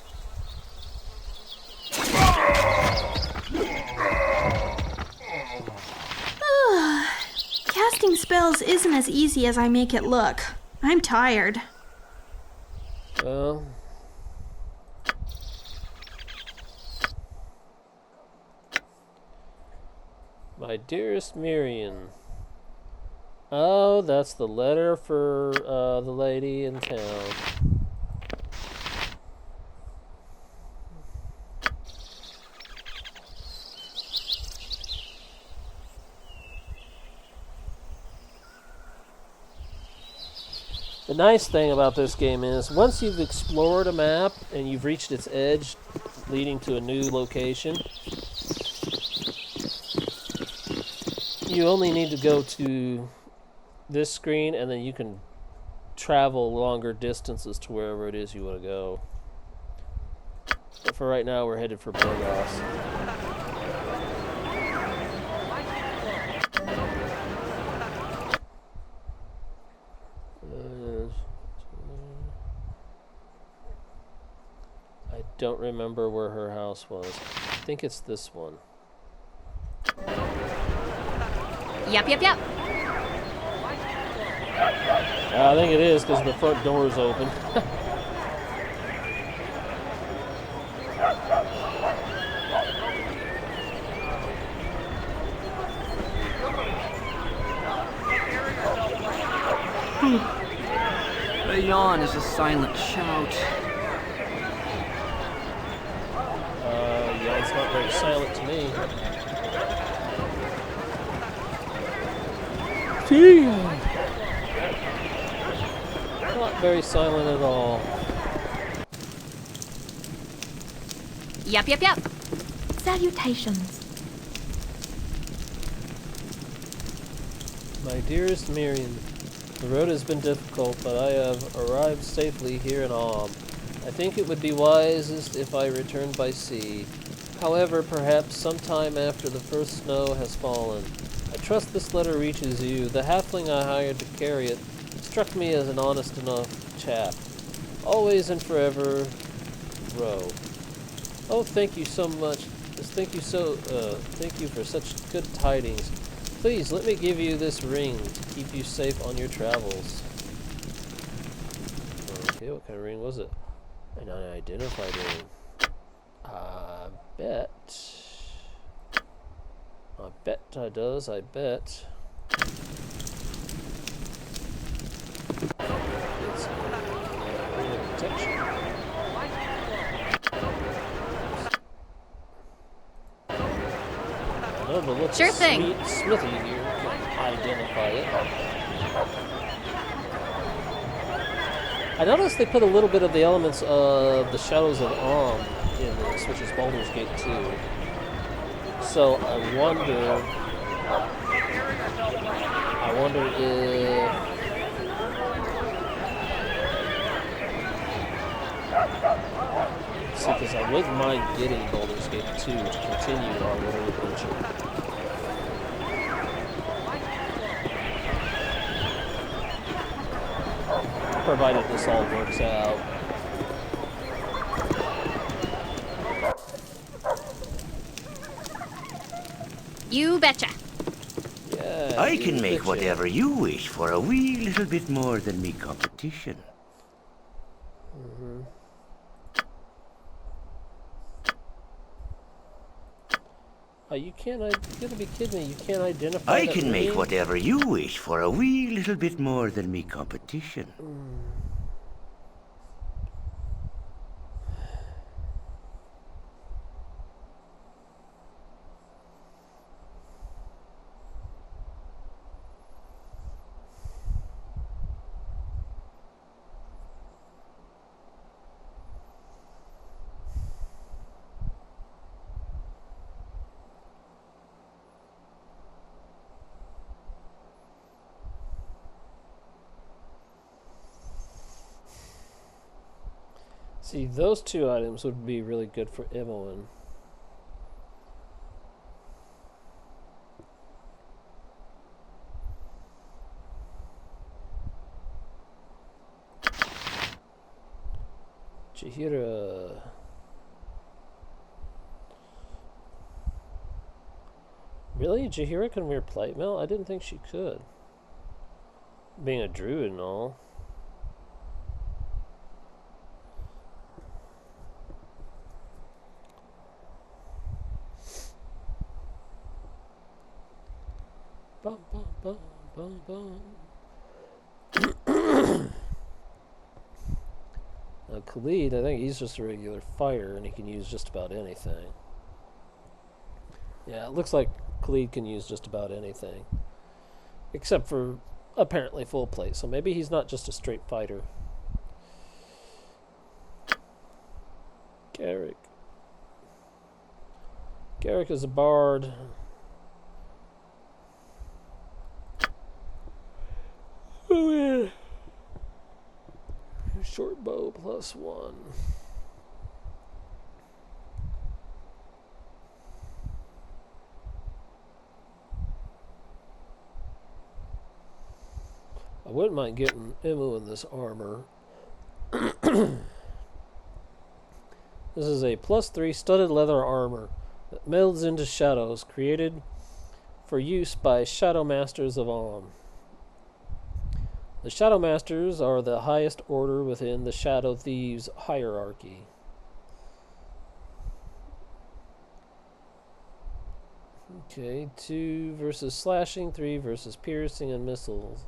Casting spells isn't as easy as I make it look. I'm tired. Well... My dearest Miriam. Oh, that's the letter for the lady in town. The nice thing about this game is, once you've explored a map and you've reached its edge, leading to a new location, you only need to go to this screen and then you can travel longer distances to wherever it is you want to go. But for right now, we're headed for Burgos. I don't remember where her house was. I think it's this one. Yep, yep, yep. I think it is because the front door is open. A yawn is a silent shout. Yeah, it's not very silent to me. Not very silent at all. Yep, yep, yep. Salutations. My dearest Miriam, the road has been difficult, but I have arrived safely here in Aum. I think it would be wisest if I returned by sea. However, perhaps sometime after the first snow has fallen. I trust this letter reaches you. The halfling I hired to carry it struck me as an honest enough chap. Always and forever, Roe. Oh, thank you so much. Thank you for such good tidings. Please, let me give you this ring to keep you safe on your travels. Okay, what kind of ring was it? An unidentified ring. I bet I does, I bet. It's a ring of protection. I know the look Sure thing. Smithy here can identify it. I noticed they put a little bit of the elements of the Shadows of Aum in this, which is Baldur's Gate 2. So I wonder if See, because I wouldn't mind getting Baldur's Gate 2 to continue our little adventure. Provided this all works out. You betcha. Yeah, I can make whatever you wish for a wee little bit more than me competition. Mm-hmm. You can't, you gotta be kidding me, you can't identify I that can make ring? whatever you wish for a wee little bit more than me competition. See, those two items would be really good for Imoen. Chihira. Really? Chihira can wear plate mail? I didn't think she could. Being a druid and all. Bum, bum, bum, bum, bum. Now Khalid, I think he's just a regular fighter and he can use just about anything. Yeah, it looks like Khalid can use just about anything. Except for apparently full plate, so maybe he's not just a straight fighter. Garrick. Garrick is a bard. Oh yeah. Short bow +1. I wouldn't mind getting Emu in this armor. This is a +3 studded leather armor that melds into shadows, created for use by Shadow Masters of Om. The Shadow Masters are the highest order within the Shadow Thieves hierarchy. Okay, 2 versus slashing, 3 versus piercing and missiles.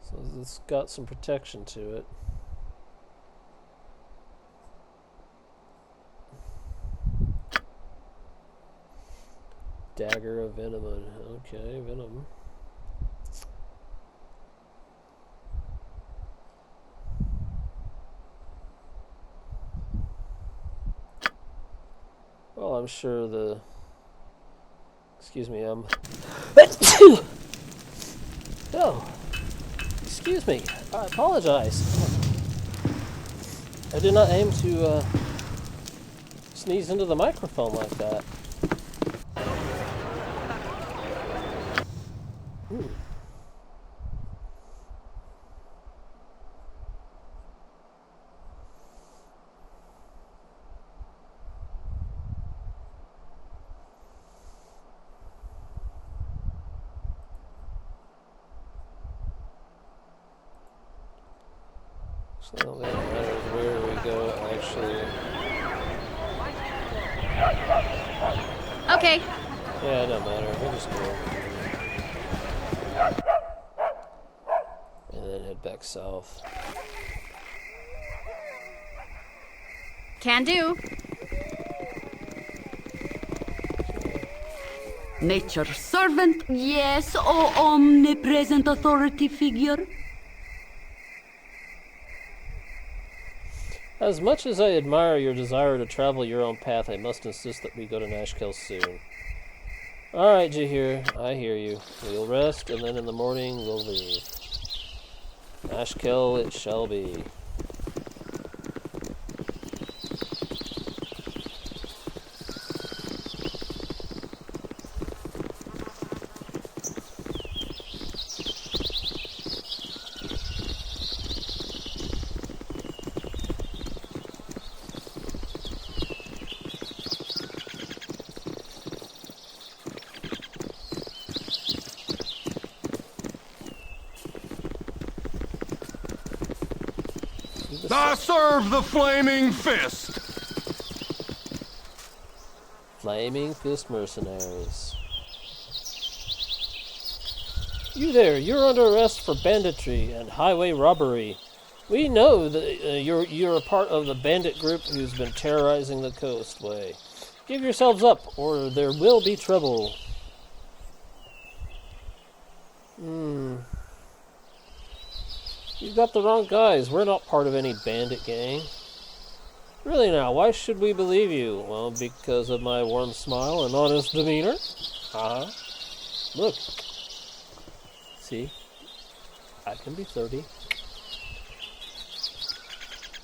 So it's got some protection to it. Dagger of Venom. Okay, Venom. Well, I'm sure the... Excuse me, Oh! Excuse me, I apologize. I did not aim to sneeze into the microphone like that. So I don't think it matters where we go, actually. Okay. Yeah, it don't matter. We'll just go over here. And then head back south. Can do. Nature's servant, yes, O omnipresent authority figure. As much as I admire your desire to travel your own path, I must insist that we go to Nashkel soon. Alright, Jahir, I hear you. We'll rest, and then in the morning we'll leave. Nashkel it shall be. I serve the flaming fist! Flaming Fist Mercenaries. You there, you're under arrest for banditry and highway robbery. We know that you're a part of the bandit group who's been terrorizing the coastway. Give yourselves up, or there will be trouble. You've got the wrong guys. We're not part of any bandit gang. Really now, why should we believe you? Well, because of my warm smile and honest demeanor. Look. See? I can be 30.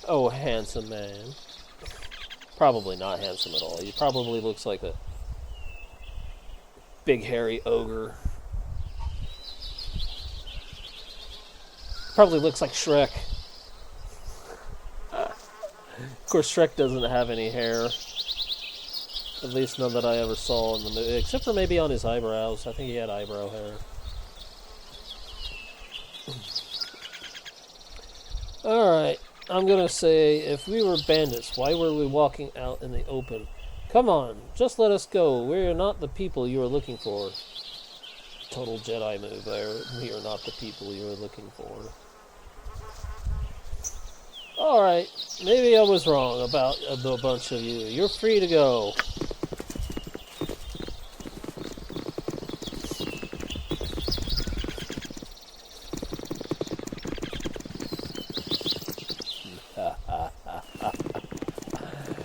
Oh, handsome man. Probably not handsome at all. He probably looks like a big hairy ogre. Probably looks like Shrek. Of course, Shrek doesn't have any hair. At least none that I ever saw in the movie. Except for maybe on his eyebrows. I think he had eyebrow hair. Alright. I'm gonna say, if we were bandits, why were we walking out in the open? Come on, just let us go. We're not the people you are looking for. Total Jedi move there. We are not the people you are looking for. Alright, maybe I was wrong about a bunch of you. You're free to go.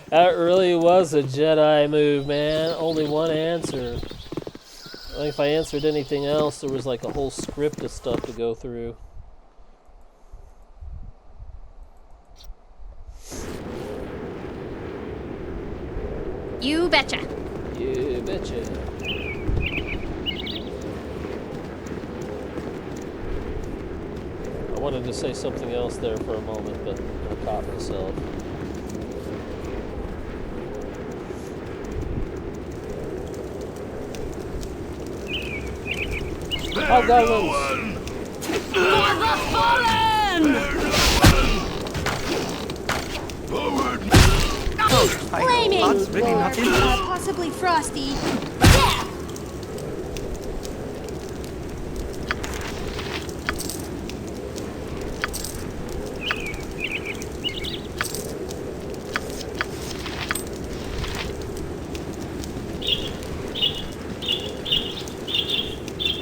That really was a Jedi move, man. Only one answer. Like if I answered anything else, there was like a whole script of stuff to go through. You betcha. You betcha. I wanted to say something else there for a moment, but I caught myself. For the fallen! Forward! Flaming! That's really nothing. Possibly frosty.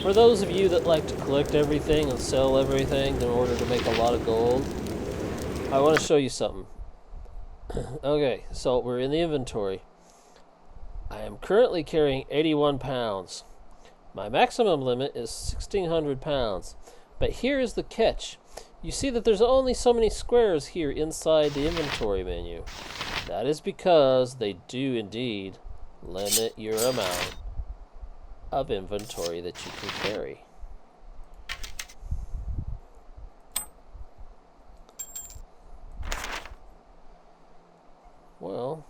For those of you that like to collect everything and sell everything in order to make a lot of gold, I want to show you something. Okay, so we're in the inventory. I am currently carrying 81 pounds. My maximum limit is 1,600 pounds. But here is the catch. You see that there's only so many squares here inside the inventory menu. That is because they do indeed limit your amount of inventory that you can carry. Well,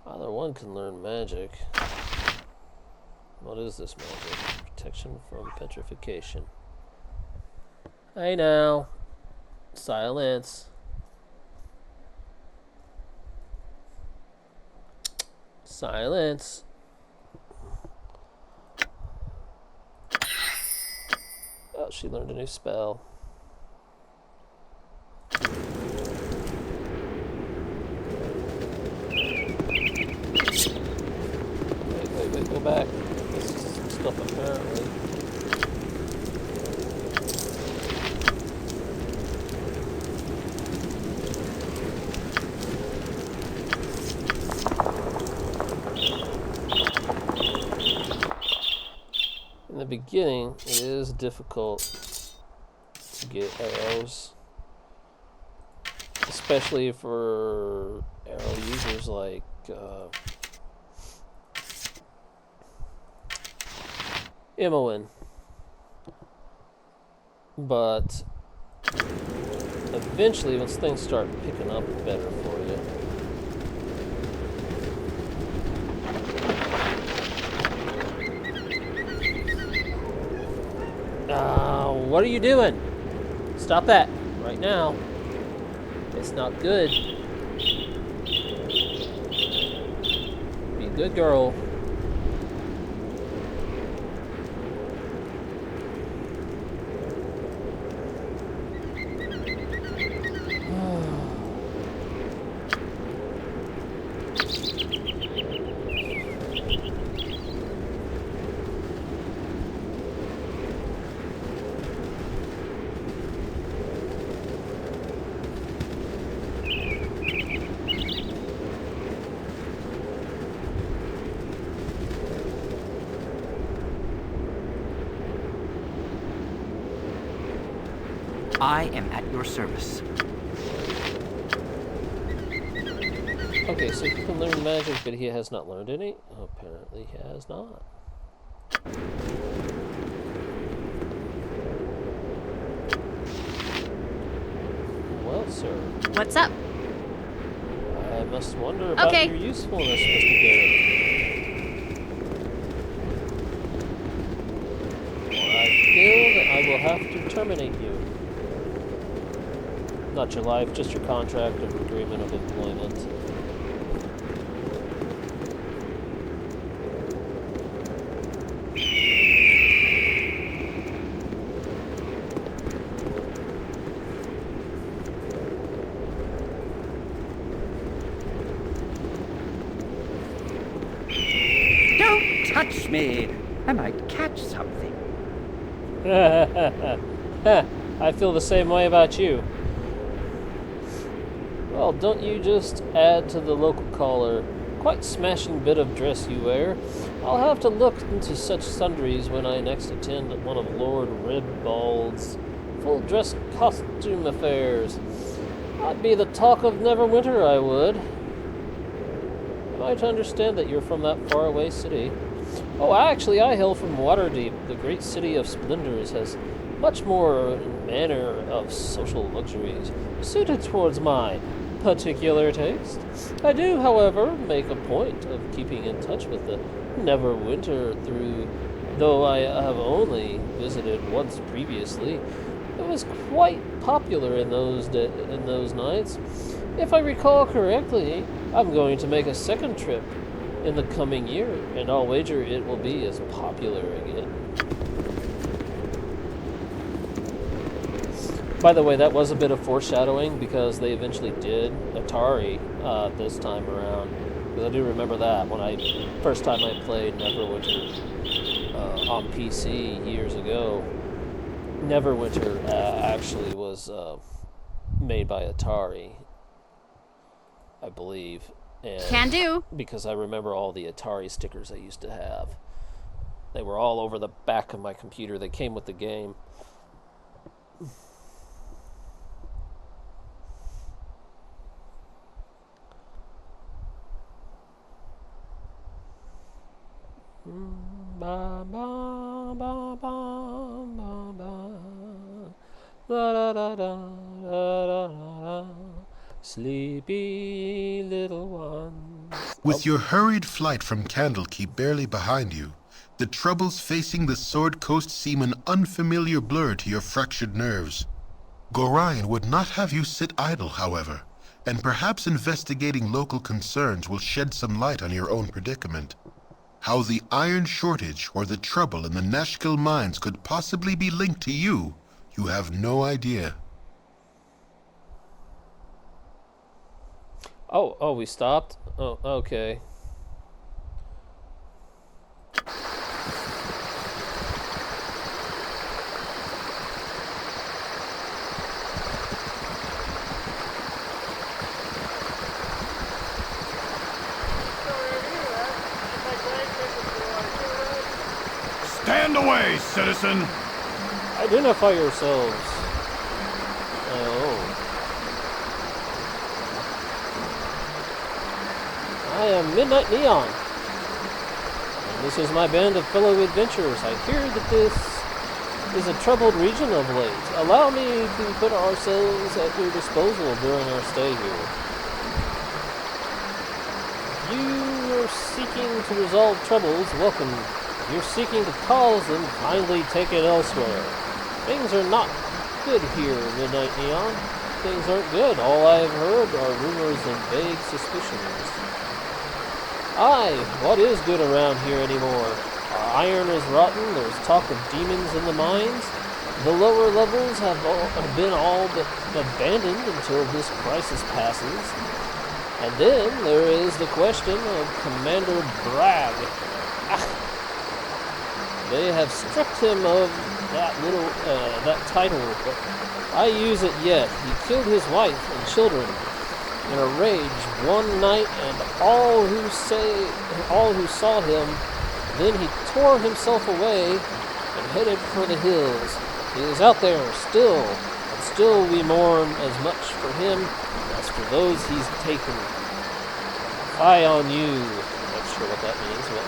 either one can learn magic. What is this magic? Protection from petrification. Hey now. Silence. Silence. Oh, she learned a new spell. Wait, go back. This is some stuff apparently. In the beginning, it is difficult to get arrows, especially for arrow users like Imoen. But eventually, once things start picking up better for you. What are you doing? Stop that right now. It's not good. Be a good girl. I am at your service. Okay, so he can learn magic, but he has not learned any? Apparently he has not. Well, sir. What's up? I must wonder about your usefulness, Mr. Garrett. I feel that I will have to terminate you. Not your life, just your contract of agreement of employment. Don't touch me! I might catch something. I feel the same way about you. Well, don't you just add to the local collar. Quite smashing bit of dress you wear. I'll have to look into such sundries when I next attend one of Lord Ribbald's full-dress costume affairs. I'd be the talk of Neverwinter, I would. Am I to understand that you're from that faraway city? Oh, actually, I hail from Waterdeep. The great city of splendors has much more manner of social luxuries suited towards my particular taste. I do, however, make a point of keeping in touch with the Neverwinter though I have only visited once previously. It was quite popular in those nights. If I recall correctly, I'm going to make a second trip in the coming year, and I'll wager it will be as popular again. By the way, that was a bit of foreshadowing because they eventually did Atari this time around. Because I do remember that when first time I played Neverwinter on PC years ago. Neverwinter actually was made by Atari, I believe. And Can do. Because I remember all the Atari stickers I used to have. They were all over the back of my computer. They came with the game. Ba ba ba ba ba ba la da da da. Sleepy little one. With your hurried flight from Candlekeep barely behind you, the troubles facing the Sword Coast seem an unfamiliar blur to your fractured nerves. Gorion would not have you sit idle, however, and perhaps investigating local concerns will shed some light on your own predicament. How the iron shortage or the trouble in the Nashkel mines could possibly be linked to you, you have no idea. Oh, we stopped? Oh, okay. Stand away, citizen! Identify yourselves. Oh. I am Midnight Neon. And this is my band of fellow adventurers. I hear that this is a troubled region of late. Allow me to put ourselves at your disposal during our stay here. If you are seeking to resolve troubles, welcome. If you're seeking to cause them, kindly take it elsewhere. Things are not good here, Midnight Neon. things aren't good. All I have heard are rumors and vague suspicions. Aye, what is good around here anymore? Our iron is rotten, there's talk of demons in the mines. The lower levels have been all but abandoned until this crisis passes. And then there is the question of Commander Bragg. They have stripped him of that title, but I use it yet. He killed his wife and children in a rage one night, and all who saw him, then he tore himself away and headed for the hills. He is out there still, and still we mourn as much for him as for those he's taken. Eye on you. I'm not sure what that means, but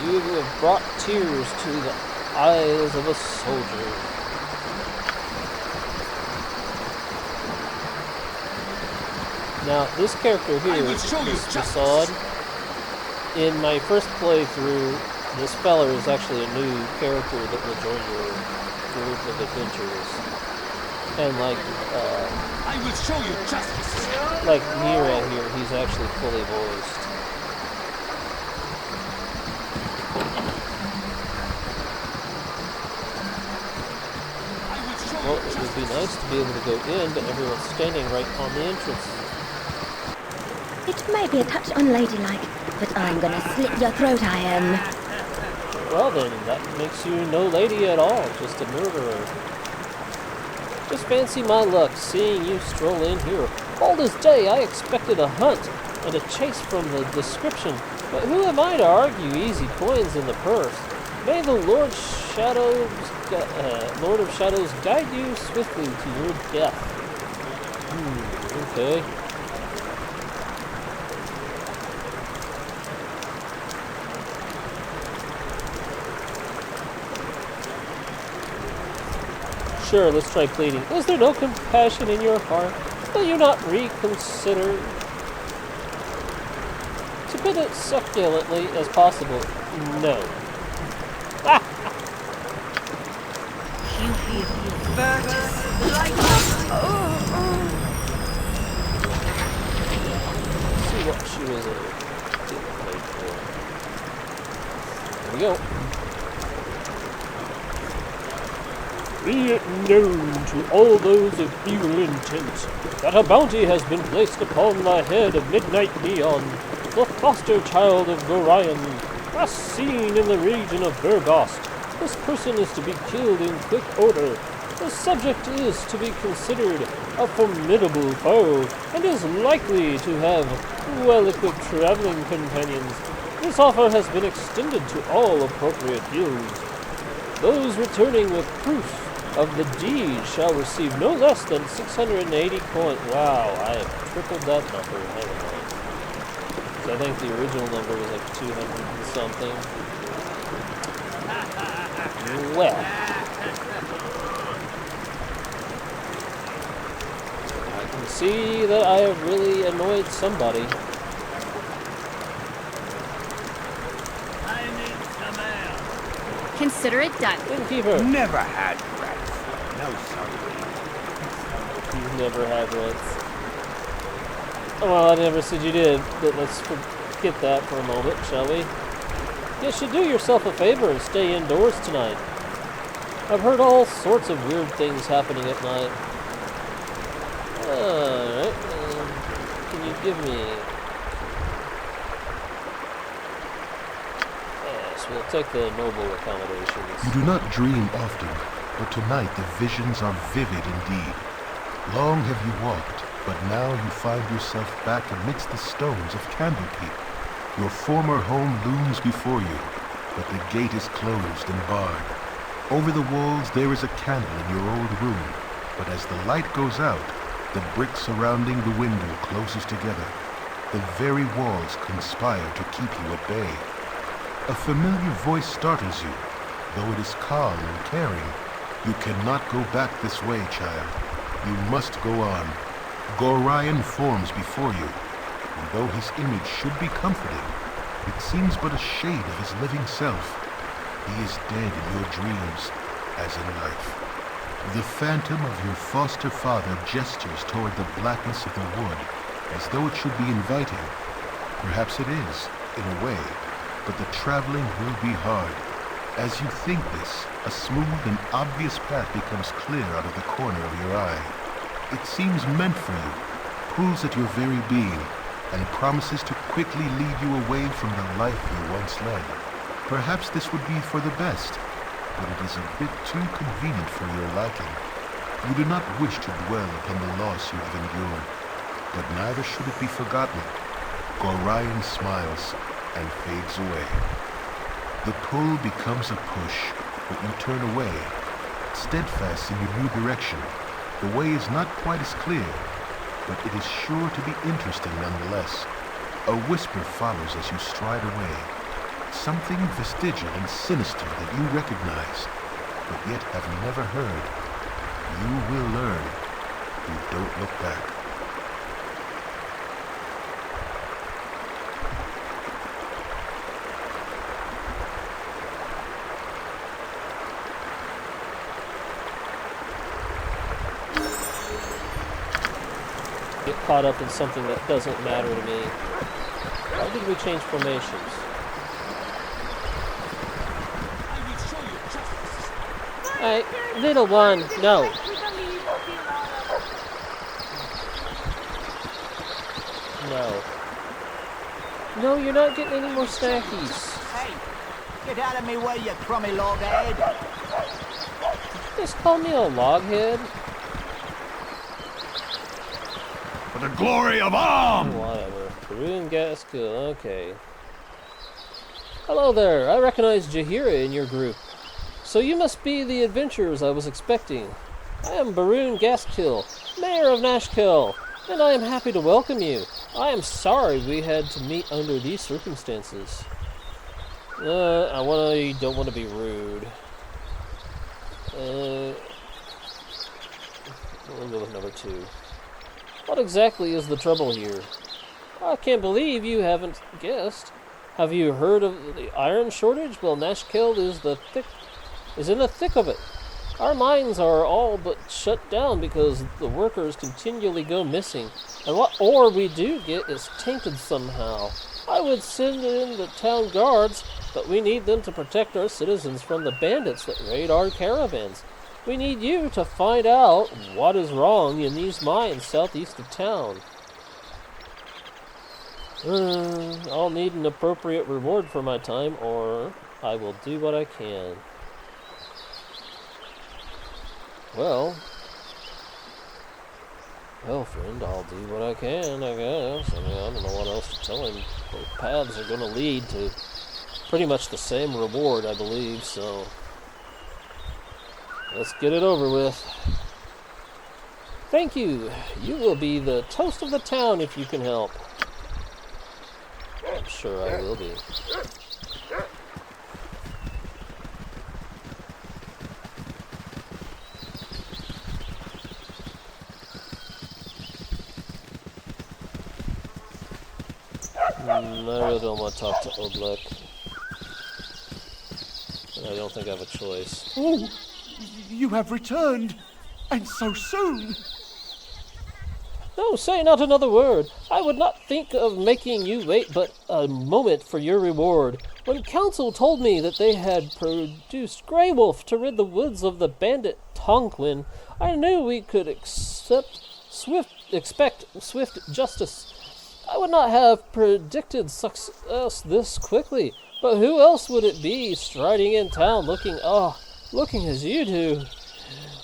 you have brought tears to the eyes of a soldier. Now, this character here, Assad, in my first playthrough, this feller is actually a new character that will join your group of adventurers. And I will show you justice. Like Mira here, he's actually fully voiced. Well, it would be nice to be able to go in, but everyone's standing right on the entrance. It may be a touch unladylike, but I'm gonna slit your throat, I am. Well then, that makes you no lady at all, just a murderer. Just fancy my luck seeing you stroll in here. Bold as day, I expected a hunt and a chase from the description, but who am I to argue easy coins in the purse? May the Lord of Shadows guide you swiftly to your death. Okay. Sure, let's try pleading. Is there no compassion in your heart? Will you not reconsider? To put it succulently as possible, no. See what she was paid for. There we go. Be it known to all those of evil intent that a bounty has been placed upon the head of Midnight Neon, the foster child of Gorion, last seen in the region of Burgost. This person is to be killed in quick order. The subject is to be considered a formidable foe, and is likely to have well-equipped traveling companions. This offer has been extended to all appropriate guilds. Those returning with proof of the deed shall receive no less than 680 coins. Wow, I have tripled that number, haven't I? So I think the original number was like 200 and something. Well, I can see that I have really annoyed somebody. I need some air. Consider it done. Innkeeper. Never had rats. No, sorry. You've never had rats. Well, I never said you did, but let's forget that for a moment, shall we? You should do yourself a favor and stay indoors tonight. I've heard all sorts of weird things happening at night. Alright, can you give me... Yes, we'll take the noble accommodations. You do not dream often, but tonight the visions are vivid indeed. Long have you walked, but now you find yourself back amidst the stones of Candlekeep. Your former home looms before you, but the gate is closed and barred. Over the walls there is a candle in your old room, but as the light goes out, the brick surrounding the window closes together. The very walls conspire to keep you at bay. A familiar voice startles you, though it is calm and caring. You cannot go back this way, child. You must go on. Gorion forms before you, and though his image should be comforting, it seems but a shade of his living self. He is dead in your dreams, as in life. The phantom of your foster father gestures toward the blackness of the wood, as though it should be inviting. Perhaps it is, in a way, but the traveling will be hard. As you think this, a smooth and obvious path becomes clear out of the corner of your eye. It seems meant for you, pulls at your very being, and promises to quickly lead you away from the life you once led. Perhaps this would be for the best, but it is a bit too convenient for your liking. You do not wish to dwell upon the loss you have endured, but neither should it be forgotten. Gorion smiles and fades away. The pull becomes a push, but you turn away, steadfast in your new direction. The way is not quite as clear, but it is sure to be interesting nonetheless. A whisper follows as you stride away, something vestigial and sinister that you recognize, but yet have never heard. You will learn. You don't look back. Get caught up in something that doesn't matter to me. Why did we change formations? Hey, little one, no. No. No, you're not getting any more snackies. Hey, get out of me way, you crummy loghead. Just call me a loghead. For the glory of Am! Whatever. Baldur Gaskill, okay. Hello there, I recognize Jahira in your group. So you must be the adventurers I was expecting. I am Baldur Gaskill, Mayor of Nashkel, and I am happy to welcome you. I am sorry we had to meet under these circumstances. I don't want to be rude. We'll go with number 2. What exactly is the trouble here? I can't believe you haven't guessed. Have you heard of the iron shortage? Well, Nashkel is in the thick of it. Our mines are all but shut down because the workers continually go missing, and what ore we do get is tainted somehow. I would send in the town guards, but we need them to protect our citizens from the bandits that raid our caravans. We need you to find out what is wrong in these mines southeast of town. I'll need an appropriate reward for my time, or I will do what I can. Well, friend, I'll do what I can, I guess. I mean, I don't know what else to tell him. Both paths are going to lead to pretty much the same reward, I believe, so let's get it over with. Thank you. You will be the toast of the town if you can help. I'm sure I will be. I really don't want to talk to Oblek. I don't think I have a choice. Oh, you have returned, and so soon. No, say not another word. I would not think of making you wait but a moment for your reward. When Council told me that they had produced Grey Wolf to rid the woods of the bandit Tonquin, I knew we could expect swift justice. I would not have predicted success this quickly, but who else would it be striding in town looking as you do?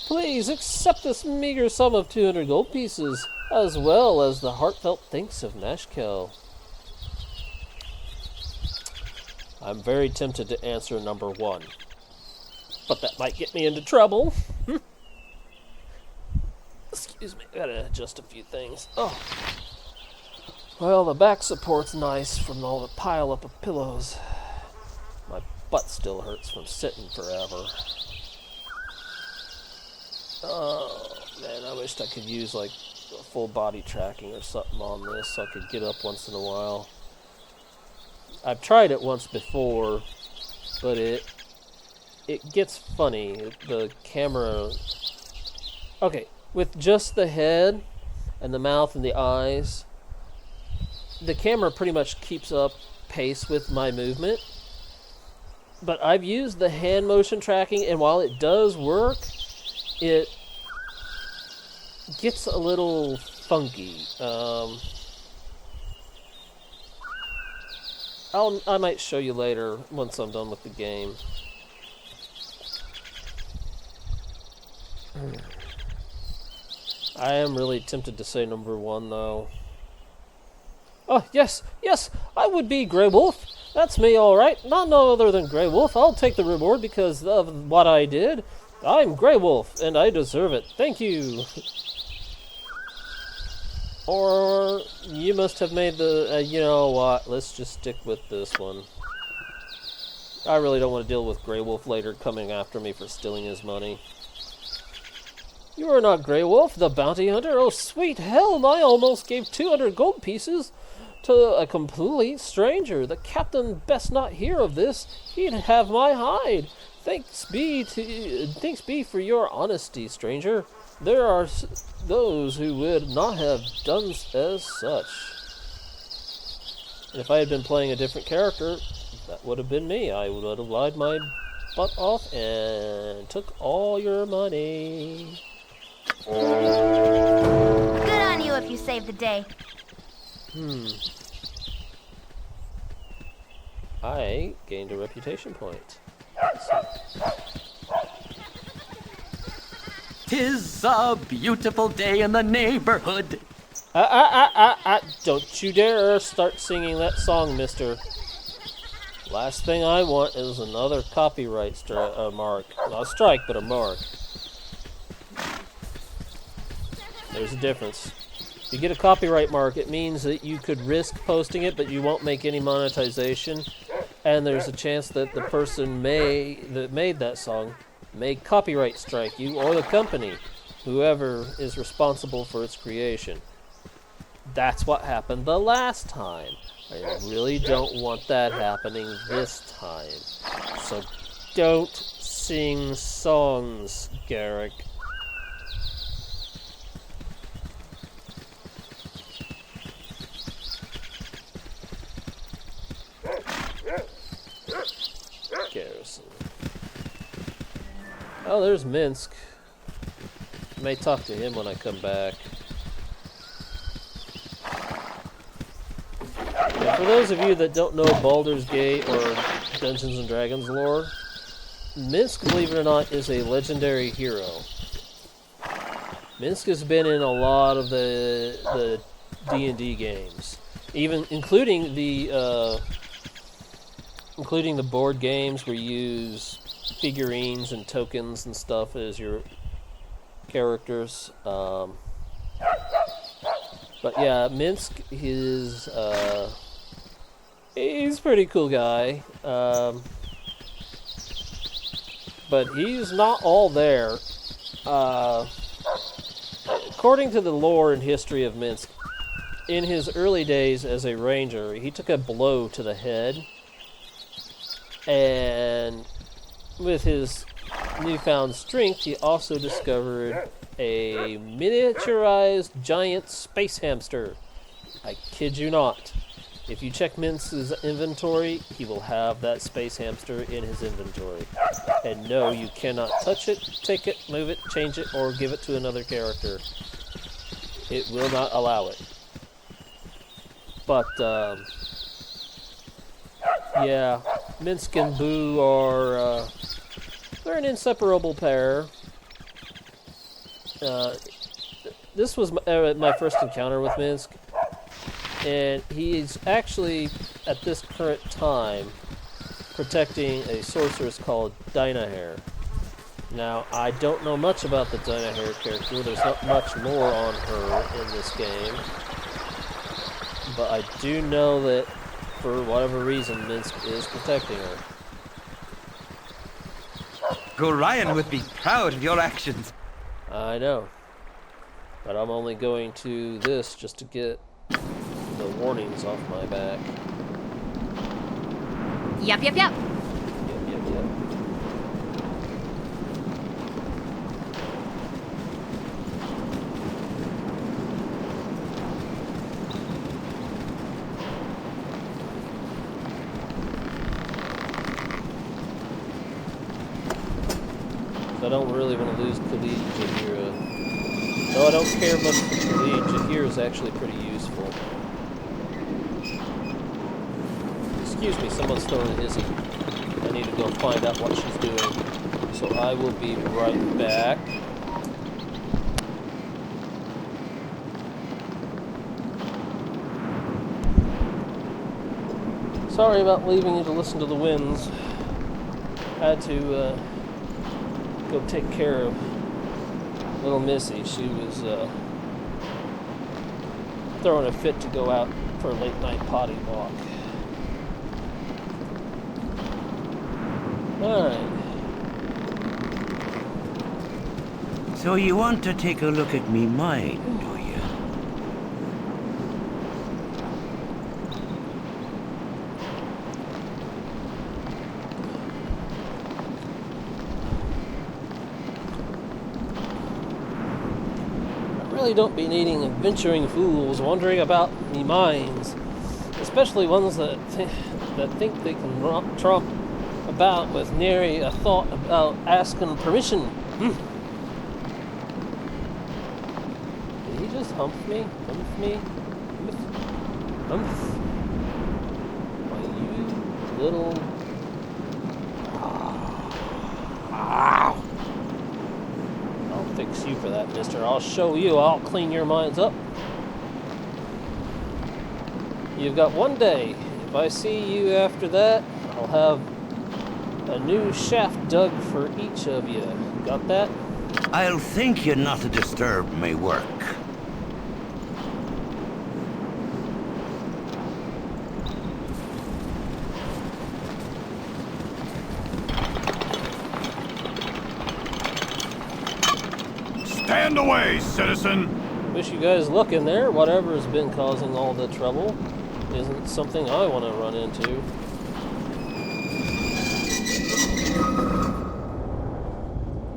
Please accept this meager sum of 200 gold pieces, as well as the heartfelt thanks of Nashkel. I'm very tempted to answer number 1, but that might get me into trouble. Excuse me, gotta adjust a few things. Oh. Well, the back support's nice from all the pile up of pillows. My butt still hurts from sitting forever. Oh, man, I wished I could use, like, full body tracking or something on this so I could get up once in a while. I've tried it once before, but it gets funny. The camera Okay, with just the head and the mouth and the eyes, the camera pretty much keeps up pace with my movement. But I've used the hand motion tracking, and while it does work, it gets a little funky. I might show you later once I'm done with the game. I am really tempted to say number 1 though. Oh yes, I would be Grey Wolf. That's me, all right. Not no other than Grey Wolf. I'll take the reward because of what I did. I'm Grey Wolf, and I deserve it. Thank you. Or you must have made the... you know what? Let's just stick with this one. I really don't want to deal with Grey Wolf later coming after me for stealing his money. You are not Grey Wolf, the bounty hunter? Oh, sweet hell, I almost gave 200 gold pieces to a complete stranger. The captain best not hear of this. He'd have my hide. Thanks be for your honesty, stranger. There are those who would not have done as such. And if I had been playing a different character, that would have been me. I would have lied my butt off and took all your money. Good on you if you saved the day. I gained a reputation point. 'Tis a beautiful day in the neighborhood. Don't you dare start singing that song, mister. Last thing I want is another copyright mark. Not a strike, but a mark. There's a difference. If you get a copyright mark, it means that you could risk posting it, but you won't make any monetization. And there's a chance that the person that made that song may copyright strike you or the company, whoever is responsible for its creation. That's what happened the last time. I really don't want that happening this time. So don't sing songs, Garrick. Garrison. Oh, there's Minsk. I may talk to him when I come back. Now, for those of you that don't know Baldur's Gate or Dungeons and Dragons lore, Minsk, believe it or not, is a legendary hero. Minsk has been in a lot of the D&D games, even including the board games where you use figurines and tokens and stuff as your characters. But yeah, Minsk is he's a pretty cool guy. But he's not all there. According to the lore and history of Minsk, in his early days as a ranger, he took a blow to the head. And with his newfound strength, he also discovered a miniaturized giant space hamster. I kid you not. If you check Minsk's inventory, he will have that space hamster in his inventory. And no, you cannot touch it, take it, move it, change it, or give it to another character. It will not allow it. But, yeah, Minsk and Boo are, they're an inseparable pair. This was my first encounter with Minsk, and he's actually, at this current time, protecting a sorceress called Dynahair. Now, I don't know much about the Dynahair character. There's not much lore on her in this game, but I do know that for whatever reason, Minsk is protecting her. Gorion would be proud of your actions. I know. But I'm only going to this just to get the warnings off my back. Yep. Yep. I don't really want to lose Khalid Jahira. Though I don't care much for Khalid, Jahira is actually pretty useful. Excuse me, someone's throwing a hissy. I need to go find out what she's doing. So I will be right back. Sorry about leaving you to listen to the winds. Had to go take care of little Missy. She was throwing a fit to go out for a late night potty walk. Alright. So you want to take a look at me mine, do you? Really don't be needing adventuring fools wandering about me mines, especially ones that think they can trump about with nary a thought about asking permission. Did he just hump me? Hump me? Humph? Why, you little... I'll fix you for that, mister. I'll show you. I'll clean your minds up. You've got one day. If I see you after that, I'll have a new shaft dug for each of you. Got that? I'll thank you not to disturb my work. Stand away, citizen! Wish you guys luck in there. Whatever's been causing all the trouble isn't something I want to run into.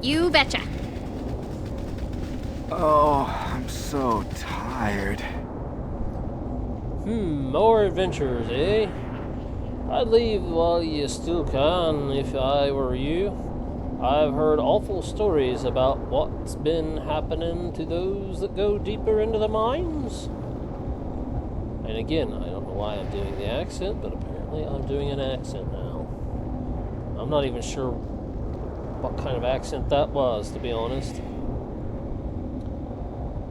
You betcha. Oh, I'm so tired. More adventures, eh? I'd leave while you still can if I were you. I've heard awful stories about what's been happening to those that go deeper into the mines. And again, I don't know why I'm doing the accent, but apparently I'm doing an accent now. I'm not even sure what kind of accent that was, to be honest.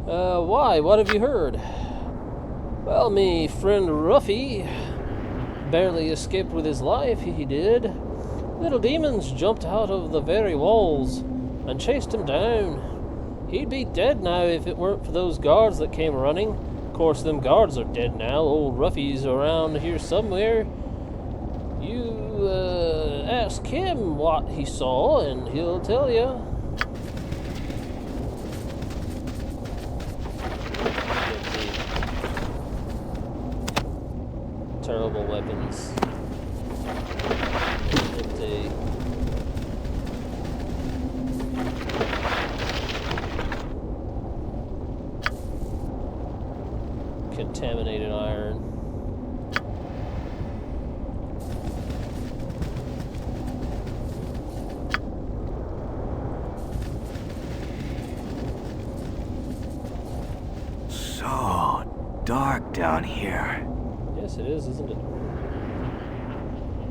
Why? What have you heard? Well, me friend Ruffy barely escaped with his life, he did. Little demons jumped out of the very walls and chased him down. He'd be dead now if it weren't for those guards that came running. Of course, them guards are dead now. Old Ruffy's around here somewhere. You, ask him what he saw, and he'll tell you. Terrible weapons. Empty. Contaminated iron. So dark down here. Yes, it is, isn't it?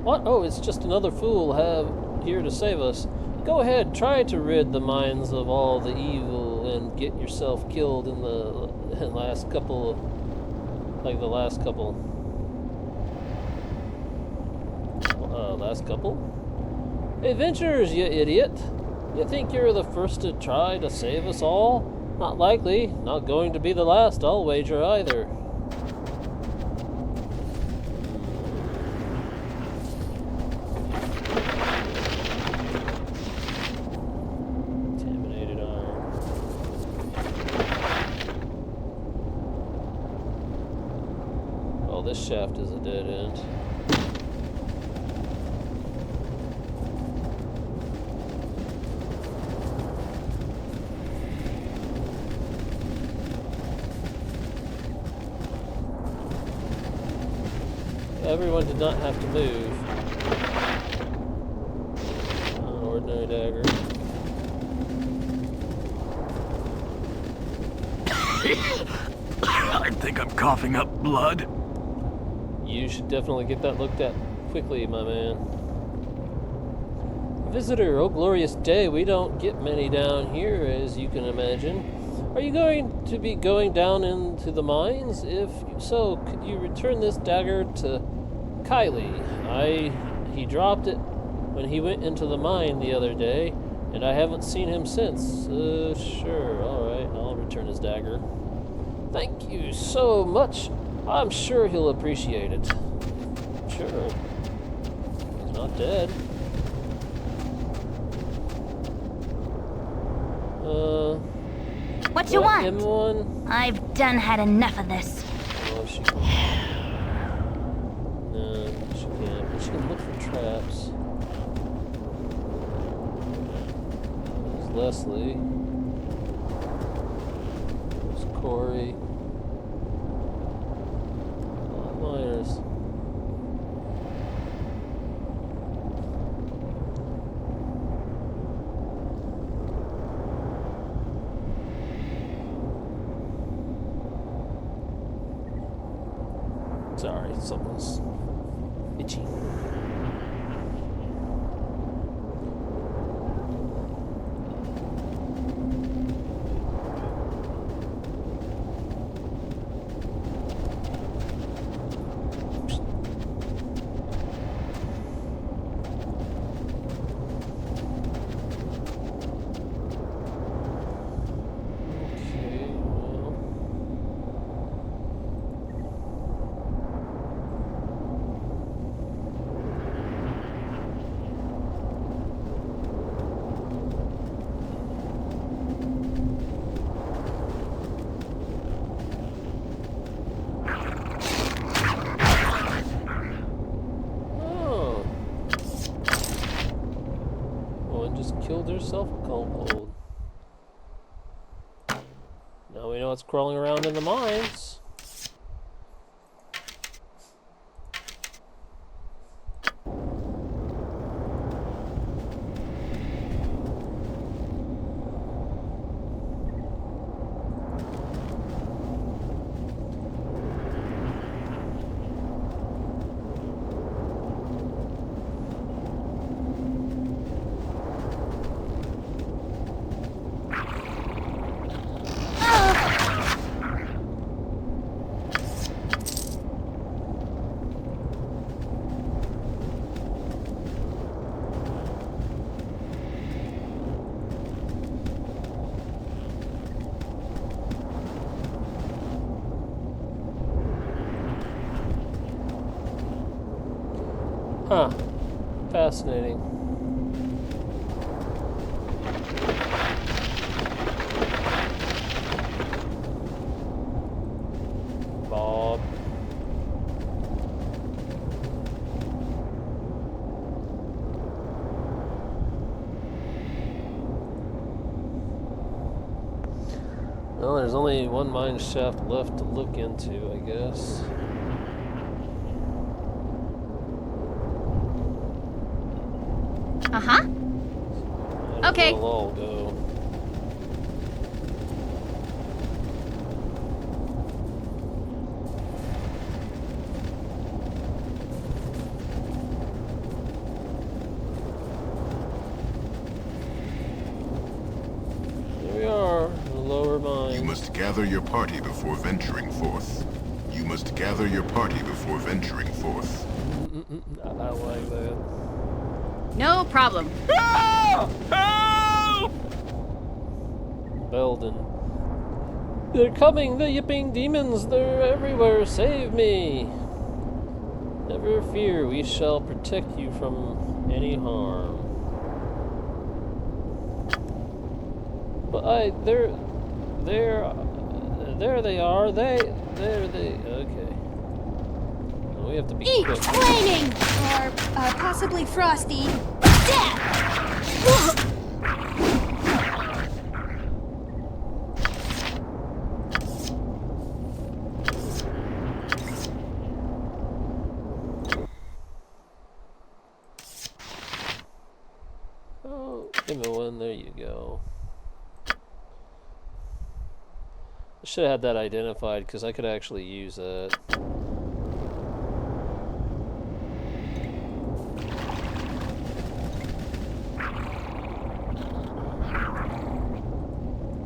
What? Oh, it's just another fool here to save us. Go ahead, try to rid the minds of all the evil and get yourself killed in the last couple, last couple? Adventurers, you idiot! You think you're the first to try to save us all? Not likely. Not going to be the last, I'll wager either. Contaminated iron. Oh, this shaft is a dead end. Everyone did not have to move. Ordinary dagger. I think I'm coughing up blood. You should definitely get that looked at quickly, my man. Visitor, oh glorious day. We don't get many down here, as you can imagine. Are you going to be going down into the mines? If so, could you return this dagger to Kylie? He dropped it when he went into the mine the other day, and I haven't seen him since. Sure, alright, I'll return his dagger. Thank you so much. I'm sure he'll appreciate it. Sure. He's not dead. What you want? M1? I've done had enough of this. Oh, she can. No, she can't. But she can look for traps. There's Leslie. There's Corey. Miners. Sorry, something's itchy. Killed herself a cold. Now we know it's crawling around in the mines. Huh. Fascinating. Bob. Well, there's only one mine shaft left to look into, I guess. Uh-huh. Okay. We'll all go. Here we are, the lower mine. You must gather your party before venturing forth. You must gather your party before venturing forth. I like that. No problem. Help! Belden. They're coming, the yipping demons, they're everywhere, save me! Never fear, we shall protect you from any harm. But there they are, okay. We have to be Eat quick. flaming! Or, possibly frosty. Death! Oh, give me one, there you go. Should have had that identified because I could actually use that.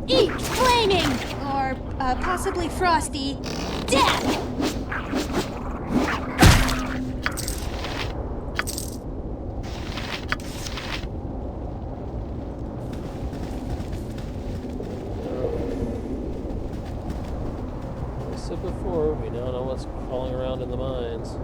Eat flaming! Or possibly frosty. Death! Like I said before, we now know what's crawling around in the mines.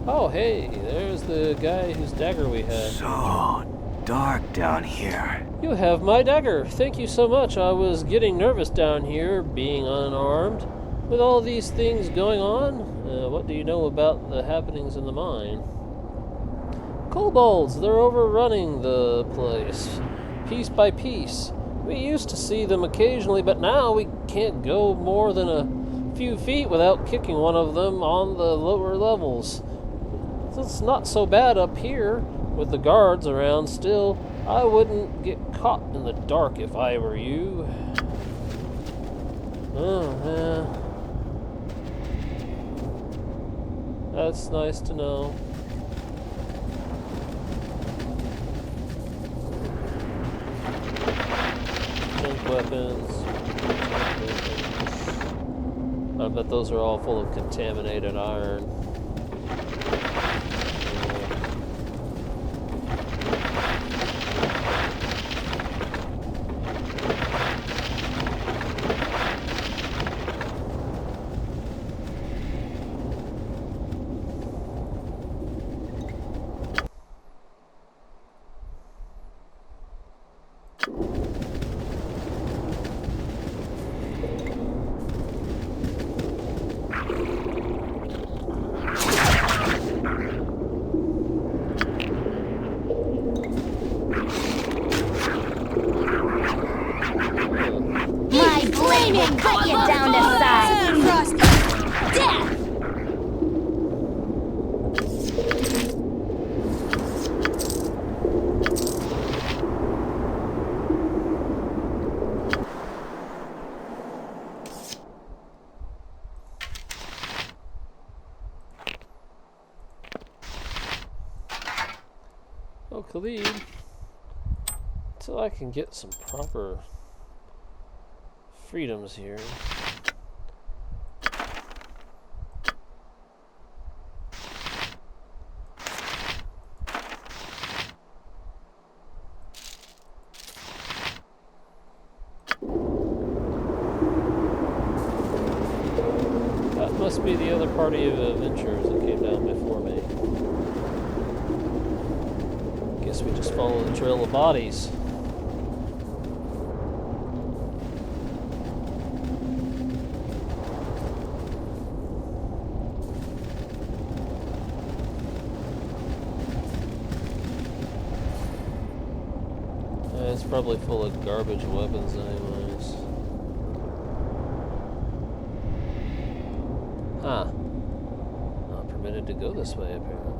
Oh, hey, there's the guy whose dagger we had. So dark down here. You have my dagger. Thank you so much. I was getting nervous down here, being unarmed. With all these things going on, what do you know about the happenings in the mine? Kobolds, they're overrunning the place, piece by piece. We used to see them occasionally, but now we can't go more than a few feet without kicking one of them on the lower levels. It's not so bad up here, with the guards around still. I wouldn't get caught in the dark if I were you. Oh, yeah. That's nice to know. Junk weapons. I bet those are all full of contaminated iron. Cut you down to size. Frosty. Death! Oh, Khalid. Until I can get some proper freedoms here. That must be the other party of adventurers that came down before me. Guess we just follow the trail of bodies. It's probably full of garbage weapons anyways. Huh. Not permitted to go this way apparently.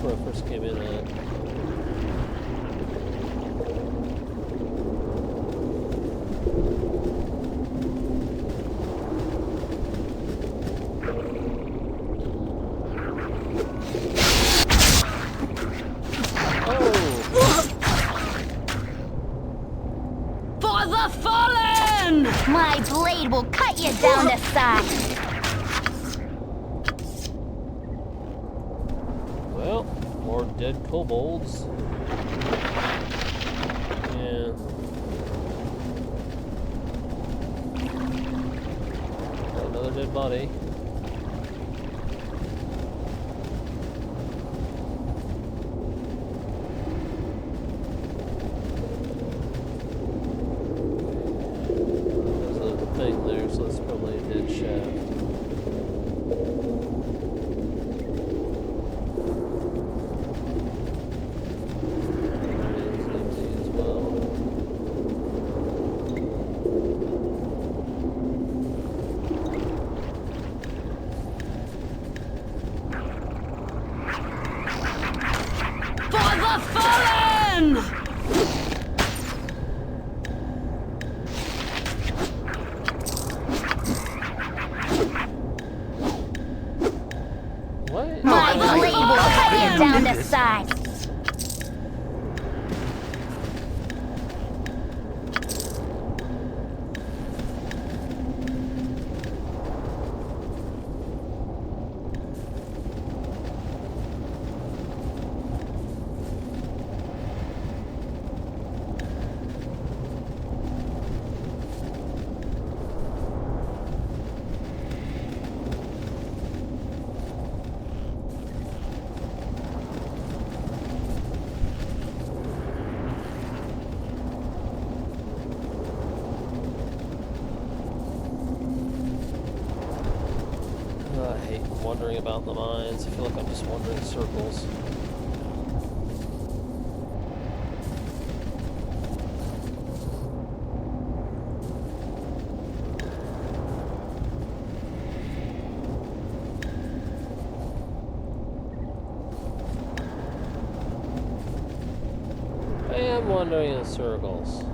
Where I first came in at. For the fallen! My blade will cut you down to size. Well, more dead kobolds. Yeah. Another dead body. There's a thing there, so that's probably a dead shaft. Down the side. I hate wandering about the mines. I feel like I'm just wandering in circles. I am wandering in circles.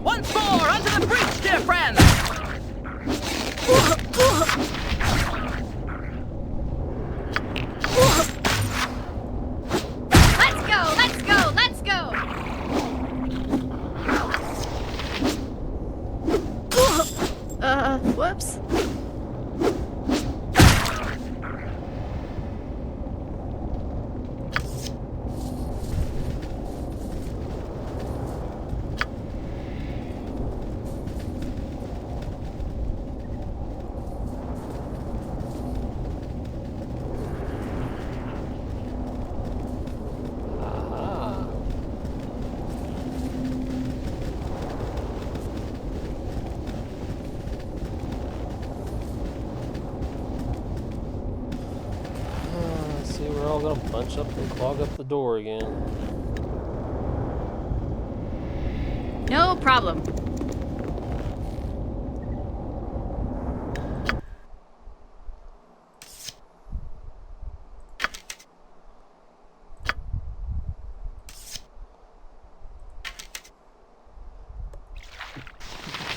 Once more, onto the breach, dear friends! Let's go, let's go, let's go! Whoops. We're all gonna bunch up and clog up the door again. No problem.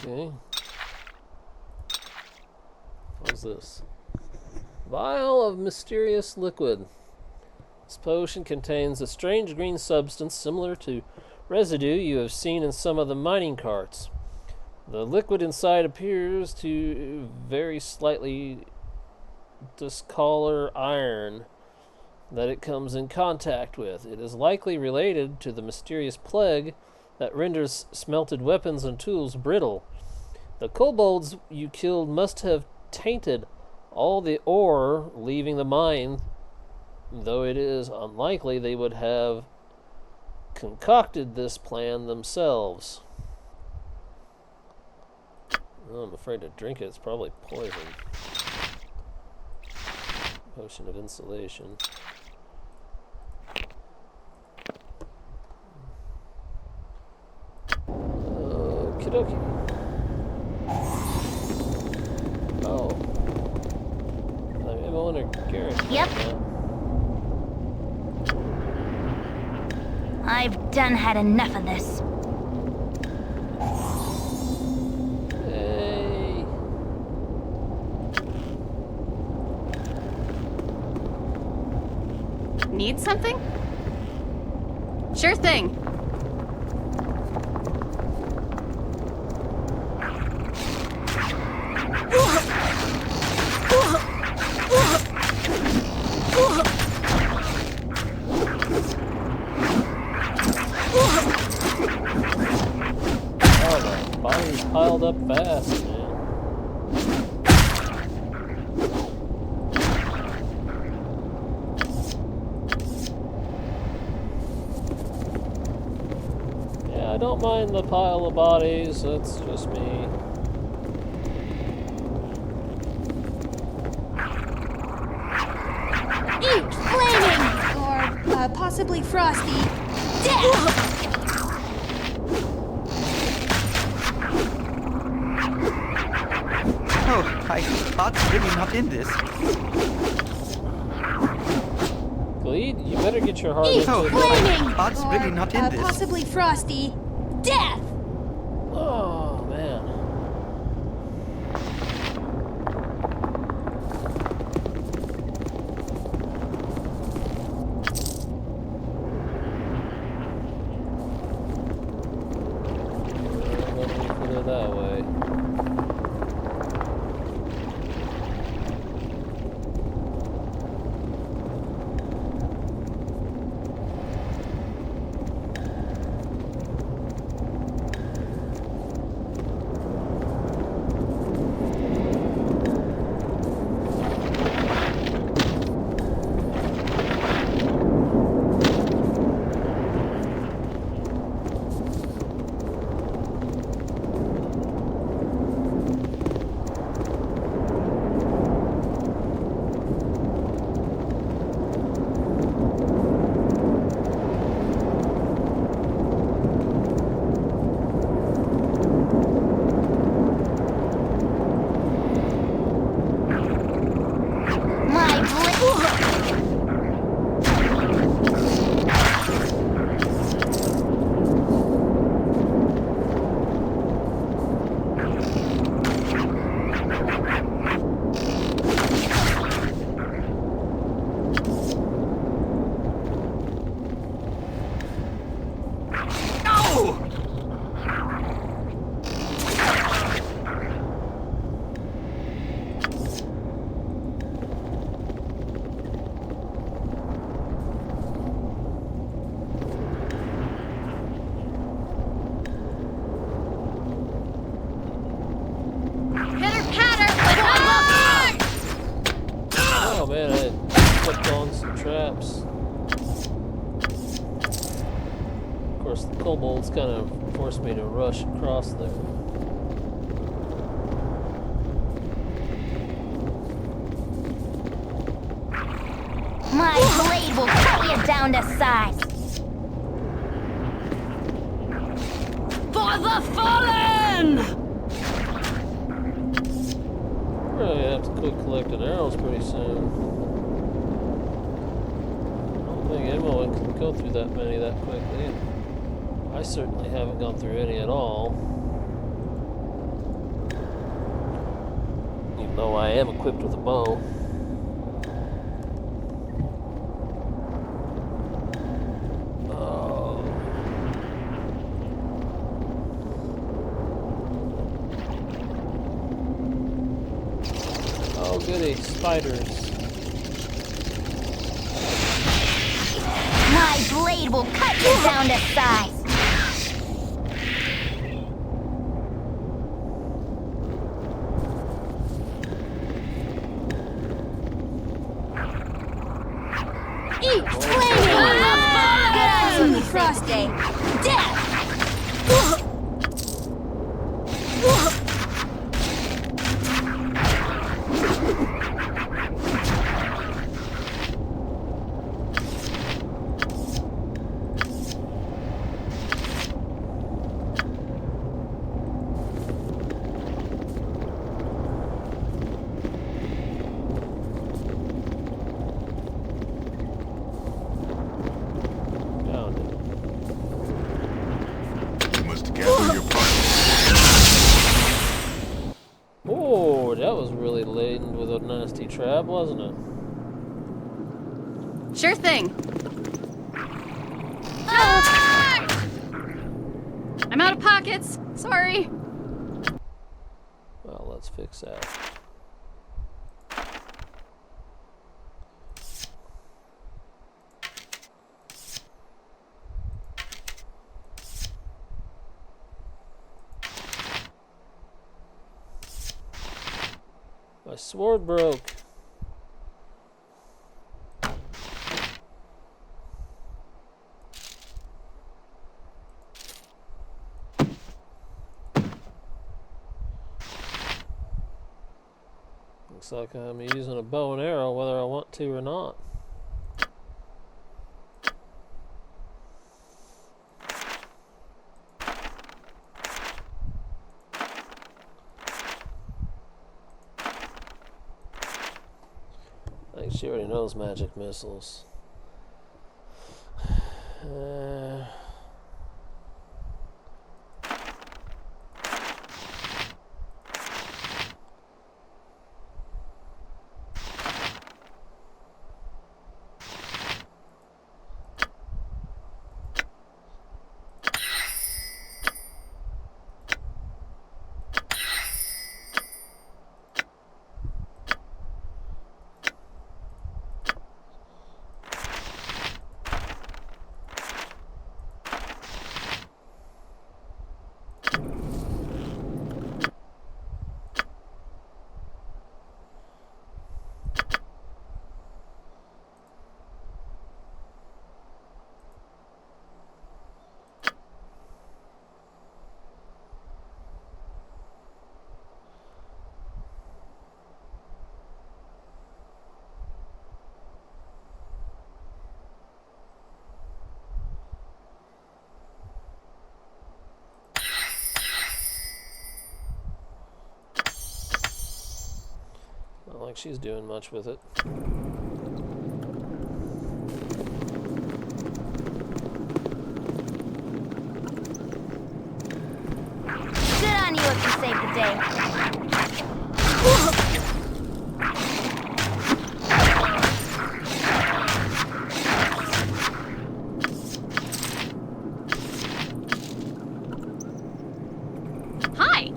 Okay. What's this? Vial of mysterious liquid. This potion contains a strange green substance similar to residue you have seen in some of the mining carts. The liquid inside appears to very slightly discolor iron that it comes in contact with. It is likely related to the mysterious plague that renders smelted weapons and tools brittle. The kobolds you killed must have tainted all the ore leaving the mine, though it is unlikely they would have concocted this plan themselves. Oh, I'm afraid to drink it. It's probably poison. Potion of insulation. Okie dokie. Oh. I wonder, Garrett. Yep. I've done had enough of this. Hey. Need something? Sure thing. Oh, the body's piled up fast, man. Yeah, I don't mind the pile of bodies, that's just me. Eat flaming! Or possibly frosty. Death! Oh, my heart's really not in this. Gleed, you better get your heart Eat into it. flaming! Heart's really not in this. Possibly frosty. Death! Oh, man. Let me put it that way. Oh man, I stepped on some traps. Of course, the kobolds kind of forced me to rush across there. My blade will cut you down to size. For the fallen! Really have to quit collecting arrows pretty soon. I don't think anyone can go through that many that quickly. I certainly haven't gone through any at all. Even though I am equipped with a bow. goody, spiders. My blade will cut you down to size. Eat flaming! Good on you, Frosty! Death! Oh, that was really laden with a nasty trap, wasn't it? Sure thing. I'm out of pockets. Sorry. Well, let's fix that. My sword broke. Looks like I'm using a bow and arrow whether I want to or not. I think she already knows magic missiles. Not like she's doing much with it. Good on you if you saved the day. Hi.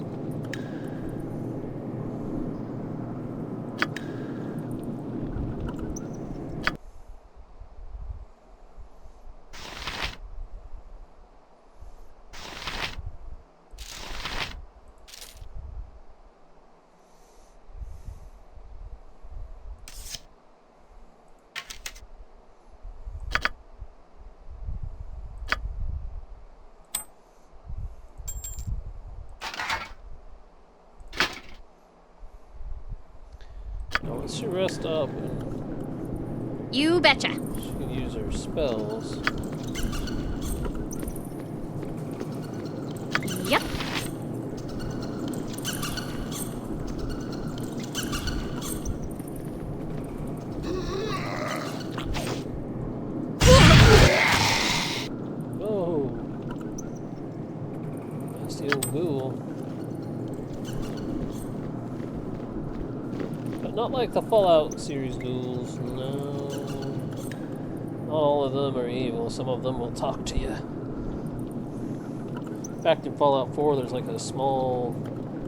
Now let's she rest up and You betcha. she can use her spells. Yep. Oh, nasty old ghoul. But not like the Fallout series ghouls, no. Not all of them are evil, some of them will talk to you. In fact, in Fallout 4, there's like a small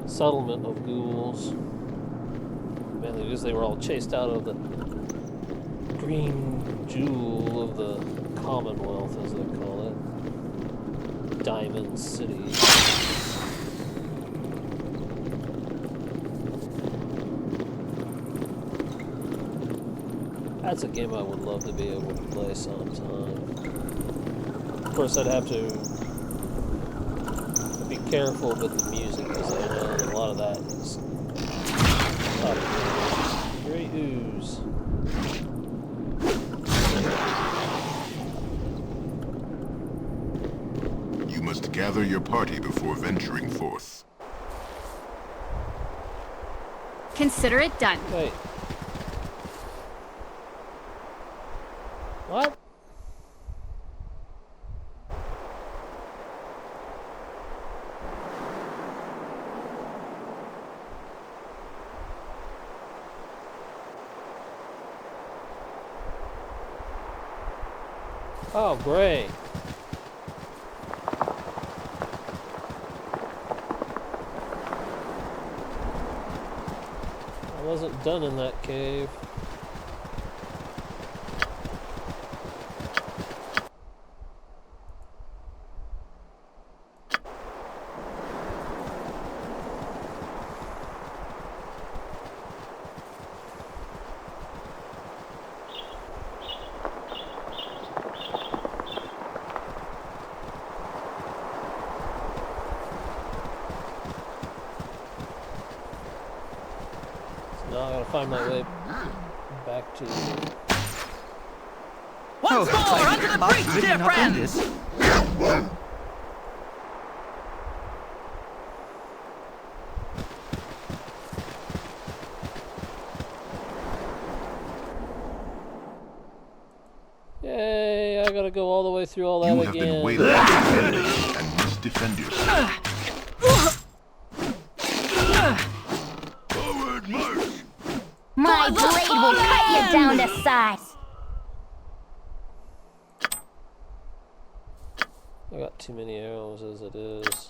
settlement of ghouls. Mainly because they were all chased out of the green jewel of the Commonwealth, as they call it. Diamond City. That's a game I would love to be able to play sometime. Of course, I'd have to be careful with the music, because I know a lot of that is great ooze. You must gather your party before venturing forth. Consider it done. Wait. What? Oh, great. I wasn't done in that cave. Now I gotta find my way back to... Once more, under the breach, dear friends! Yay, I gotta go all the way through all that You have again. been waylaid and must defend yourself. Forward march! My blade will cut you down to size. I got too many arrows as it is.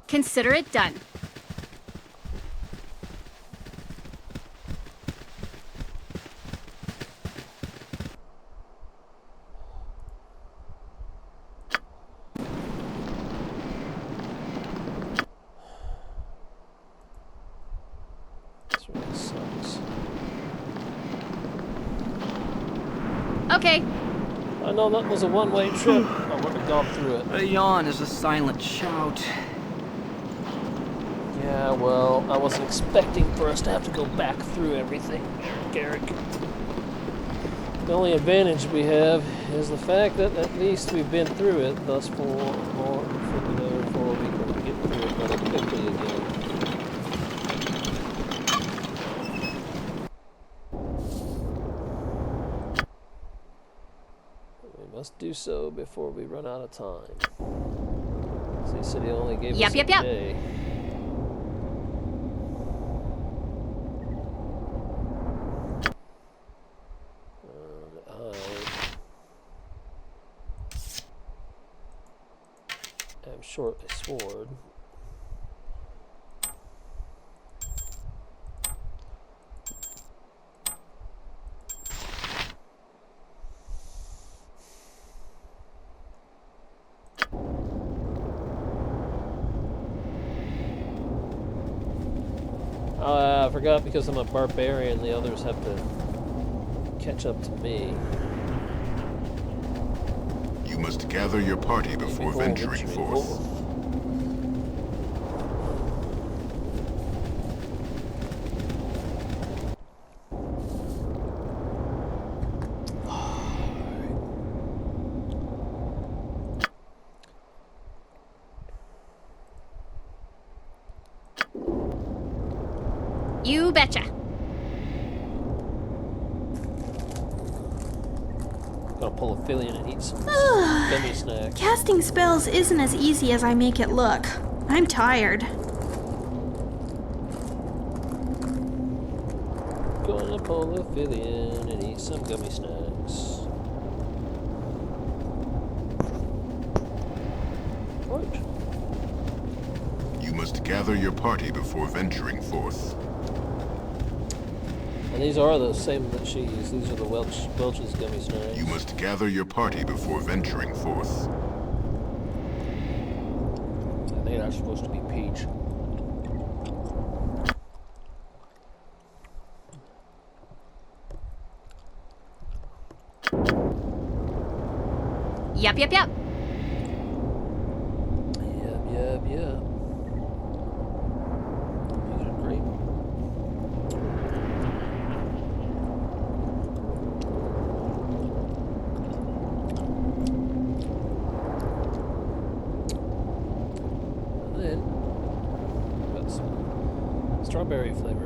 Consider it done. This really sucks. Okay. I know that was a one-way trip. I would have gone through it. A yawn is a silent shout. Yeah, well, I wasn't expecting for us to have to go back through everything, Garrick. The only advantage we have is the fact that at least we've been through it thus far, or therefore we can get through it rather quickly again. We must do so before we run out of time. They said he only gave us a day. I'm short a sword. I forgot, because I'm a barbarian, the others have to catch up to me. You must gather your party before venturing forth. You betcha. pull a fillion and eat some gummy snacks. Casting spells isn't as easy as I make it look. I'm tired. Gonna pull a fillion and eat some gummy snacks. Right. You must gather your party before venturing forth. And these are the same that she used. These are the Welch's gummy snacks. You must gather your party before venturing forth. I think that's supposed to be peach. Yep. Yep. You did great. And then got some strawberry flavored.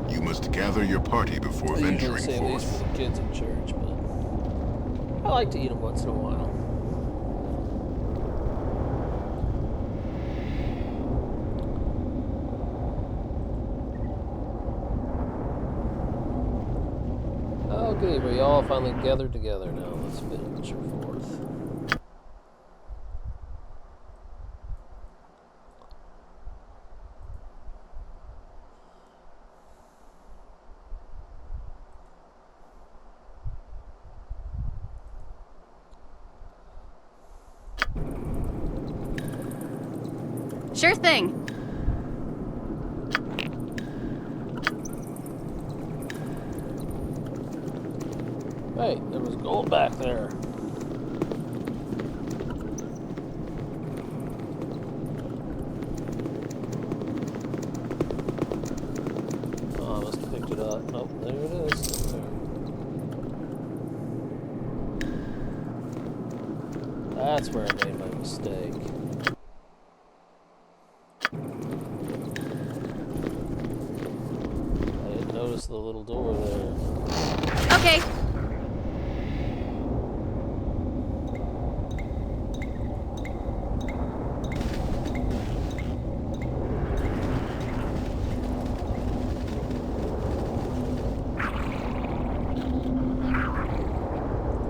You must gather your party before venturing Say these forth. for the kids at church, but I like to eat them once in a while. Okay, we all finally gathered together now. Let's venture forth. Sure thing. Hey, there was gold back there. Oh, I must have picked it up. Nope, there it is. There. That's where I made my mistake. I didn't notice the little door there. Okay.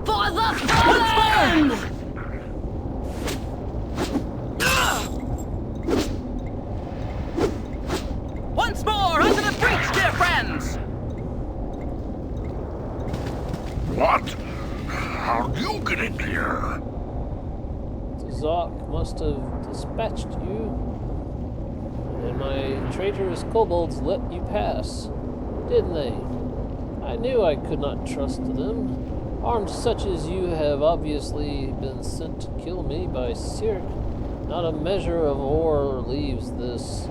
For the fallen! Once more, under the breach, dear friends! What? How'd you get in here? Zok must have dispatched you, and my traitorous kobolds let you pass, didn't they? I knew I could not trust them. Armed such as you have obviously been sent to kill me by Cirque. Not a measure of ore leaves this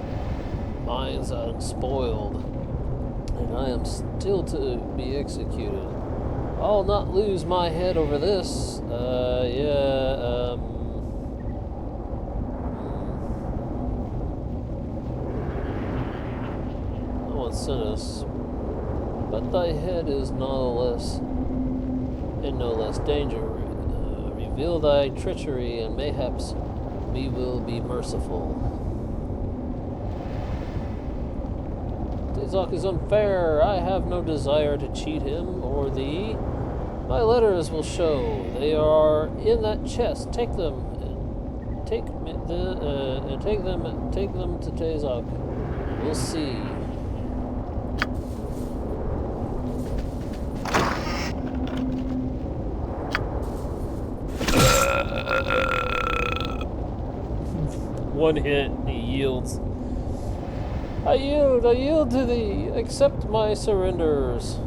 mines unspoiled, and I am still to be executed. I'll not lose my head over this. No one sent us, but thy head is in no less danger. Reveal thy treachery, and mayhaps we will be merciful. Tezok is unfair. I have no desire to cheat him or thee. My letters will show. They are in that chest. Take them and take them to Tezok. We'll see. One hit, he yields. I yield to thee. Accept my surrenders.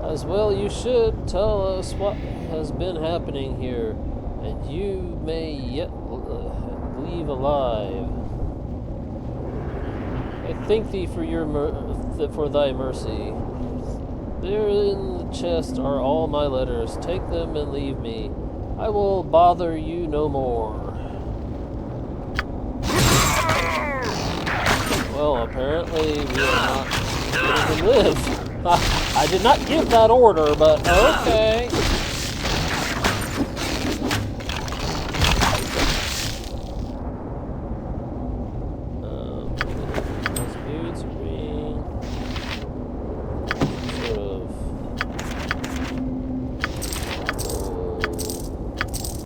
As well you should. Tell us what has been happening here, and you may yet leave alive. I thank thee for for thy mercy. There in the chest are all my letters. Take them and leave me. I will bother you no more. Well, apparently we are not going to live. I did not give that order, but okay. Disputes ring. Sort of.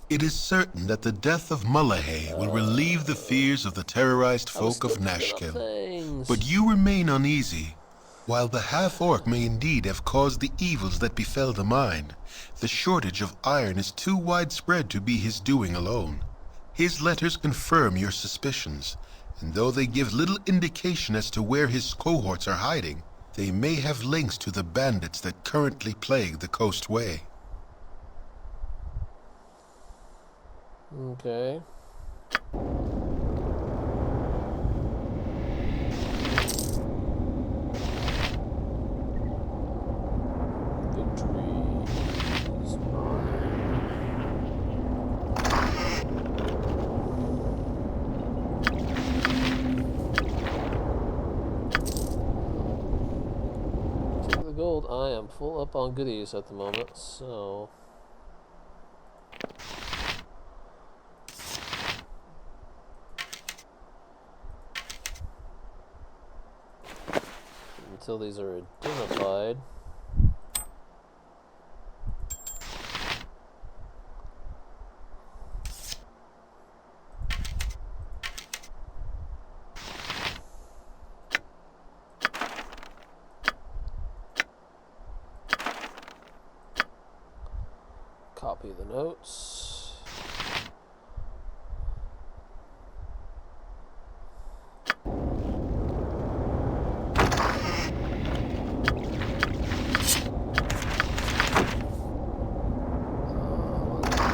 It is certain that the death of Mullahay will relieve the fears of the terrorized folk of Nashkel. But you remain uneasy. While the half-orc may indeed have caused the evils that befell the mine, the shortage of iron is too widespread to be his doing alone. His letters confirm your suspicions, and though they give little indication as to where his cohorts are hiding, they may have links to the bandits that currently plague the Coastway. Okay. Gold, I am full up on goodies at the moment, so until these are identified. Copy the notes.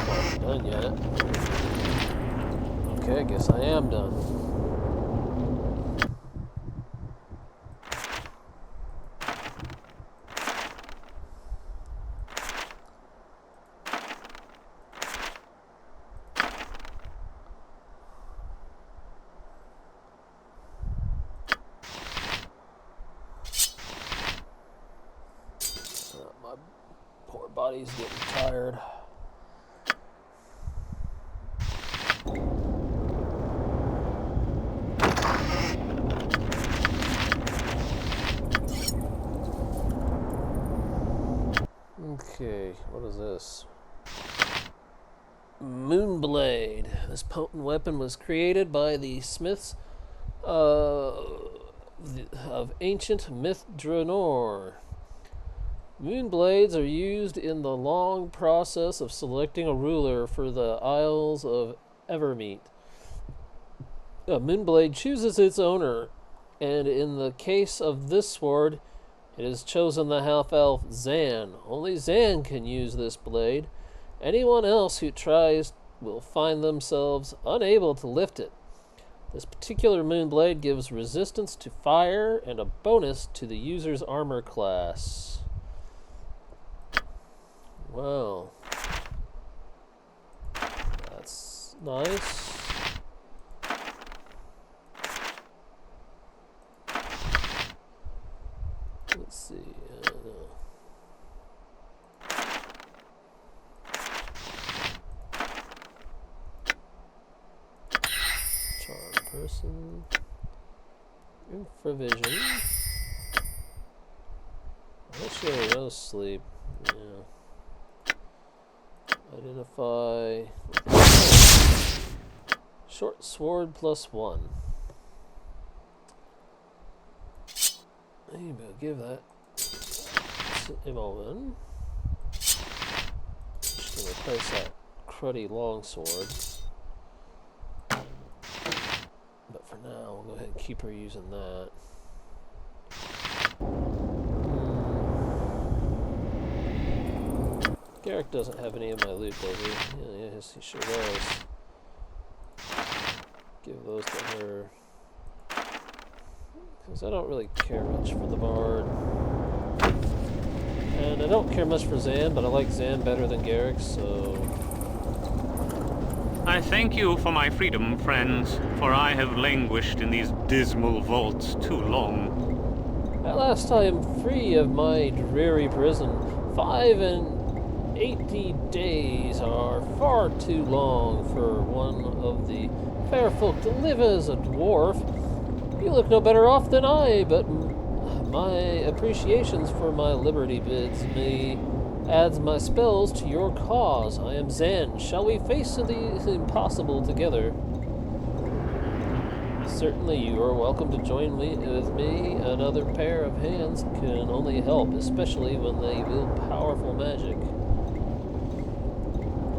Wasn't done yet. Okay, I guess I am done. My poor body's getting tired. Okay, what is this? Moonblade. This potent weapon was created by the smiths of ancient myth Draenor. Moonblades are used in the long process of selecting a ruler for the Isles of Evermeet. A moonblade chooses its owner, and in the case of this sword, it has chosen the half-elf Zan. Only Zan can use this blade. Anyone else who tries will find themselves unable to lift it. This particular moonblade gives resistance to fire and a bonus to the user's armor class. Wow. That's nice. Let's see. Charm person. Infravision. Let's show no sleep. Yeah. Identify. Short sword +1. Maybe I'll give that to Imogen. Just gonna replace that cruddy longsword. But for now, we'll go ahead and keep her using that. Garrick doesn't have any of my loot, does he? Yeah, Yes, he sure does. Give those to her. Because I don't really care much for the Bard. And I don't care much for Zan, but I like Zan better than Garrick, so... I thank you for my freedom, friends, for I have languished in these dismal vaults too long. At last I am free of my dreary prison. 85 days are far too long for one of the fair folk to live as a dwarf. You look no better off than I, but my appreciations for my liberty adds my spells to your cause. I am Zan. Shall we face the impossible together? Certainly you are welcome to join with me. Another pair of hands can only help, especially when they wield powerful magic.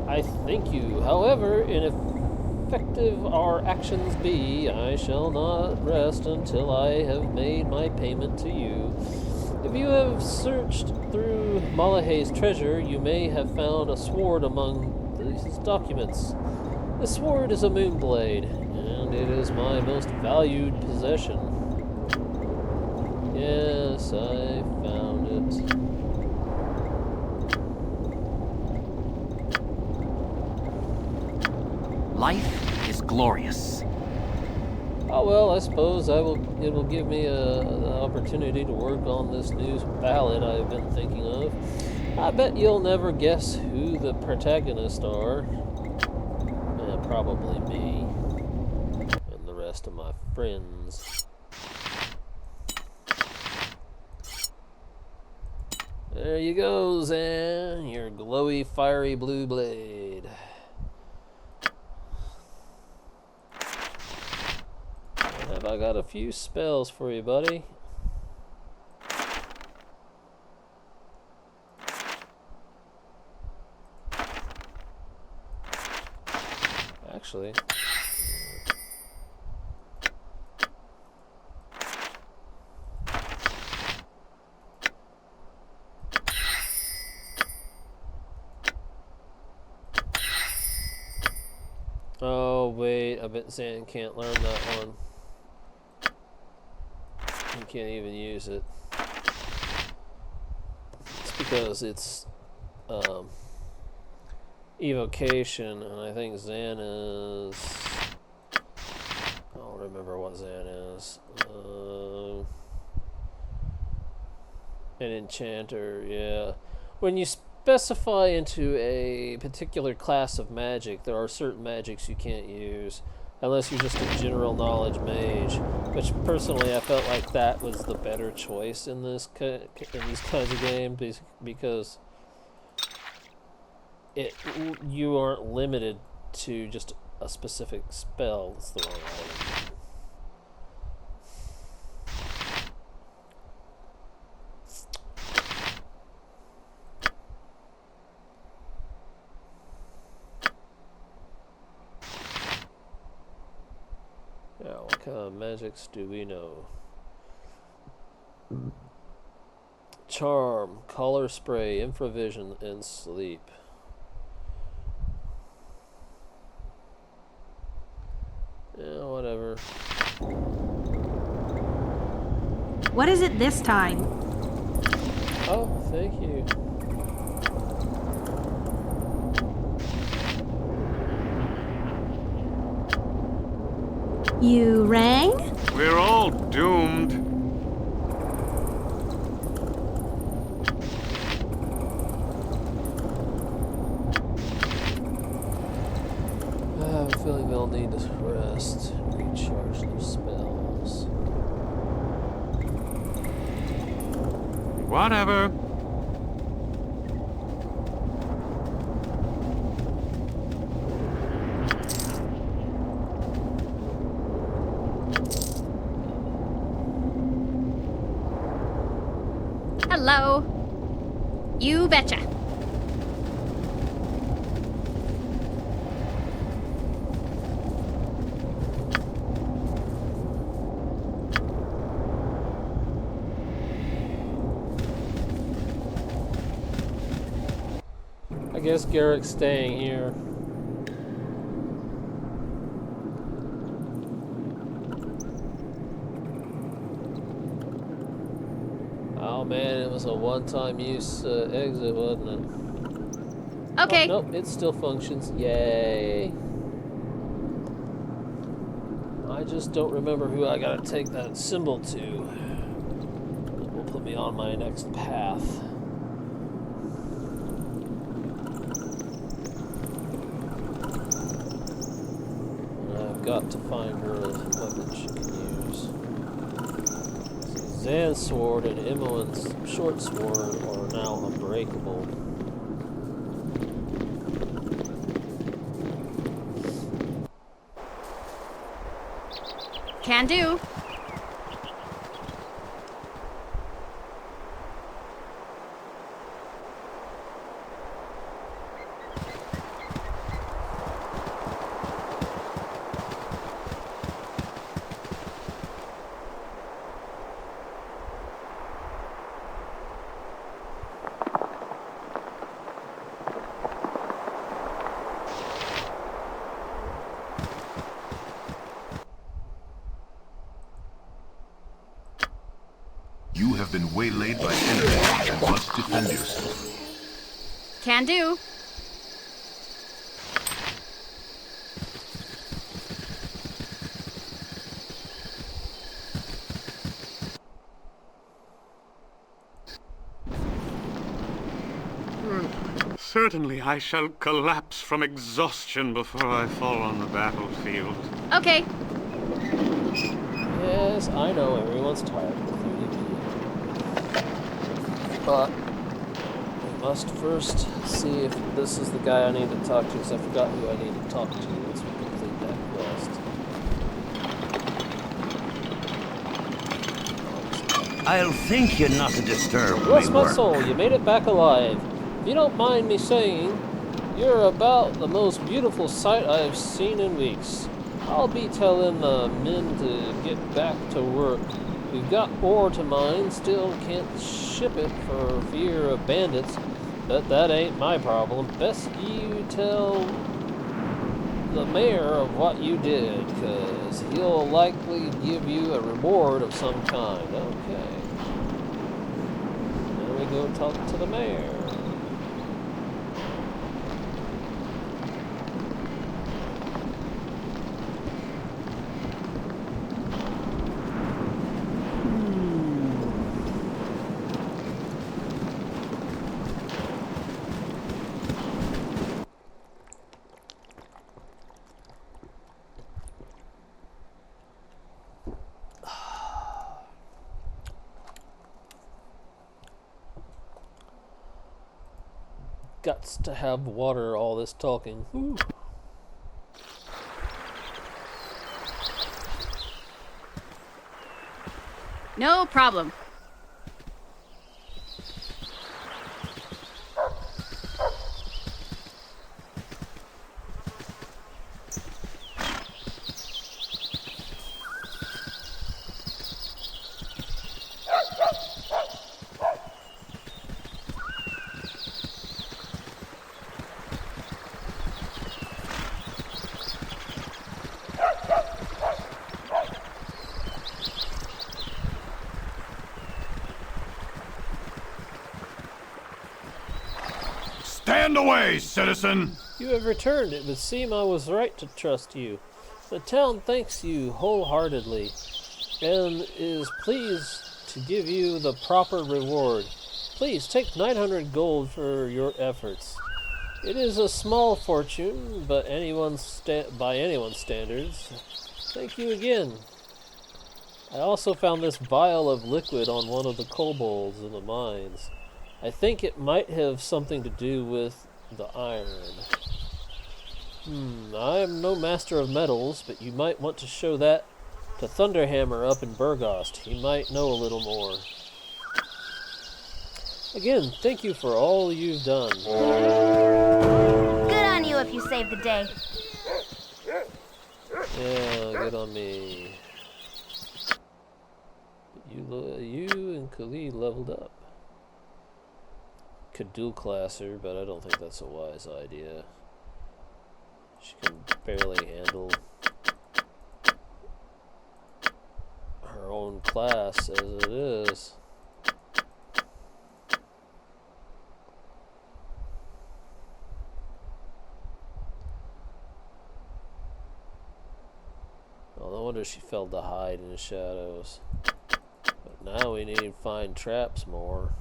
I thank you. However, ineffective our actions be, I shall not rest until I have made my payment to you. If you have searched through Malahay's treasure, you may have found a sword among these documents. The sword is a moonblade, and it is my most valued possession. Yes, I found it. Life is glorious. Oh well, I suppose it will give me an opportunity to work on this new ballad I've been thinking of. I bet you'll never guess who the protagonists are. Probably me. And the rest of my friends. There you go, Zan. Your glowy, fiery blue blade. Have I got a few spells for you, buddy? Actually... Oh, wait, I bet Zan can't learn that one. He can't even use it. It's because it's evocation, and I think Zan is... I don't remember what Zan is. An enchanter, yeah. When you specify into a particular class of magic, there are certain magics you can't use unless you're just a general knowledge mage, which personally I felt like that was the better choice in these kinds of games, because you aren't limited to just a specific spell. That's the wrong item. Yeah, what kind of magics do we know? Charm, color spray, infravision, and sleep. Yeah, whatever. What is it this time? Oh, thank you. You rang? We're all doomed. I'm feeling they'll need to rest and recharge their spells. Whatever. Hello. You betcha. I guess Garrick's staying here. man, it was a one-time use exit, wasn't it? Okay. Oh, nope, it still functions. Yay. I just don't remember who I gotta take that symbol to. It will put me on my next path. And I've got to find her a weapon she can use. Zan's sword and Imoen's short sword are now unbreakable. Can do. You have been waylaid by enemies and must defend yourself. Can do. Certainly I shall collapse from exhaustion before I fall on the battlefield. Okay. Yes, I know everyone's tired, including me. But we must first see if this is the guy I need to talk to, because I forgot who I need to talk to once we complete that quest. I'll think you not to disturb Bless my work. soul, you made it back alive. If you don't mind me saying, you're about the most beautiful sight I've seen in weeks. I'll be telling the men to get back to work. We've got ore to mine, still can't ship it for fear of bandits, but that ain't my problem. Best you tell the mayor of what you did, 'cause he'll likely give you a reward of some kind. Okay. Now we go talk to the mayor. Guts to have water, all this talking. Ooh. No problem. Stand away, citizen! You have returned. It would seem I was right to trust you. The town thanks you wholeheartedly and is pleased to give you the proper reward. Please take 900 gold for your efforts. It is a small fortune, but by anyone's standards. Thank you again. I also found this vial of liquid on one of the kobolds in the mines. I think it might have something to do with the iron. I am no master of metals, but you might want to show that to Thunderhammer up in Burgost. He might know a little more. Again, thank you for all you've done. Good on you if you saved the day. Yeah, good on me. You and Khalid leveled up. Could dual class her, but I don't think that's a wise idea. She can barely handle her own class as it is. she fell to hide in the shadows. But now we need to find traps more.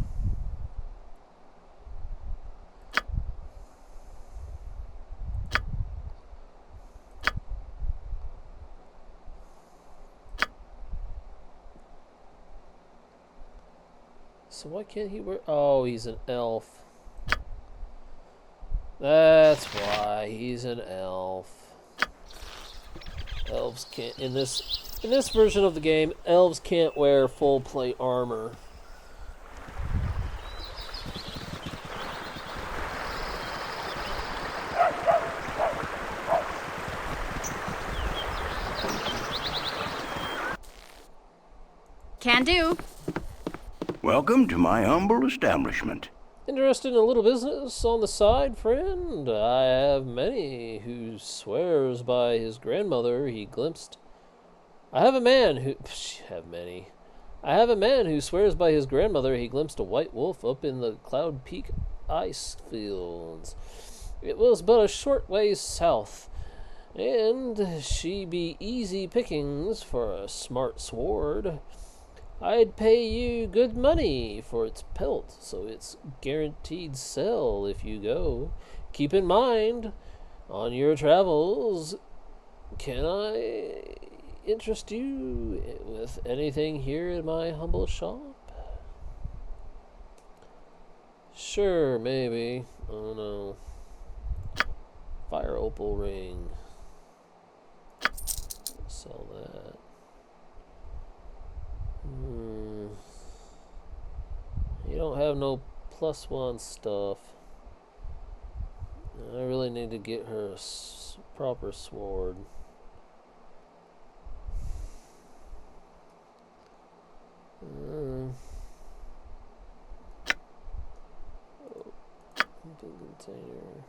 So why can't he wear... Oh, he's an elf. That's why he's an elf. Elves can't... In this version of the game, elves can't wear full plate armor. Can do. Welcome to my humble establishment. Interested in a little business on the side, friend? I have many who swears by his grandmother he glimpsed. I have a man who swears by his grandmother he glimpsed a white wolf up in the Cloud Peak ice fields. It was but a short ways south, and she be easy pickings for a smart sword. I'd pay you good money for its pelt, so it's guaranteed sell if you go. Keep in mind, on your travels, can I interest you with anything here in my humble shop? Sure, maybe. Oh no. Fire opal ring. Sell that. You don't have no +1 stuff. I really need to get her a proper sword. Container.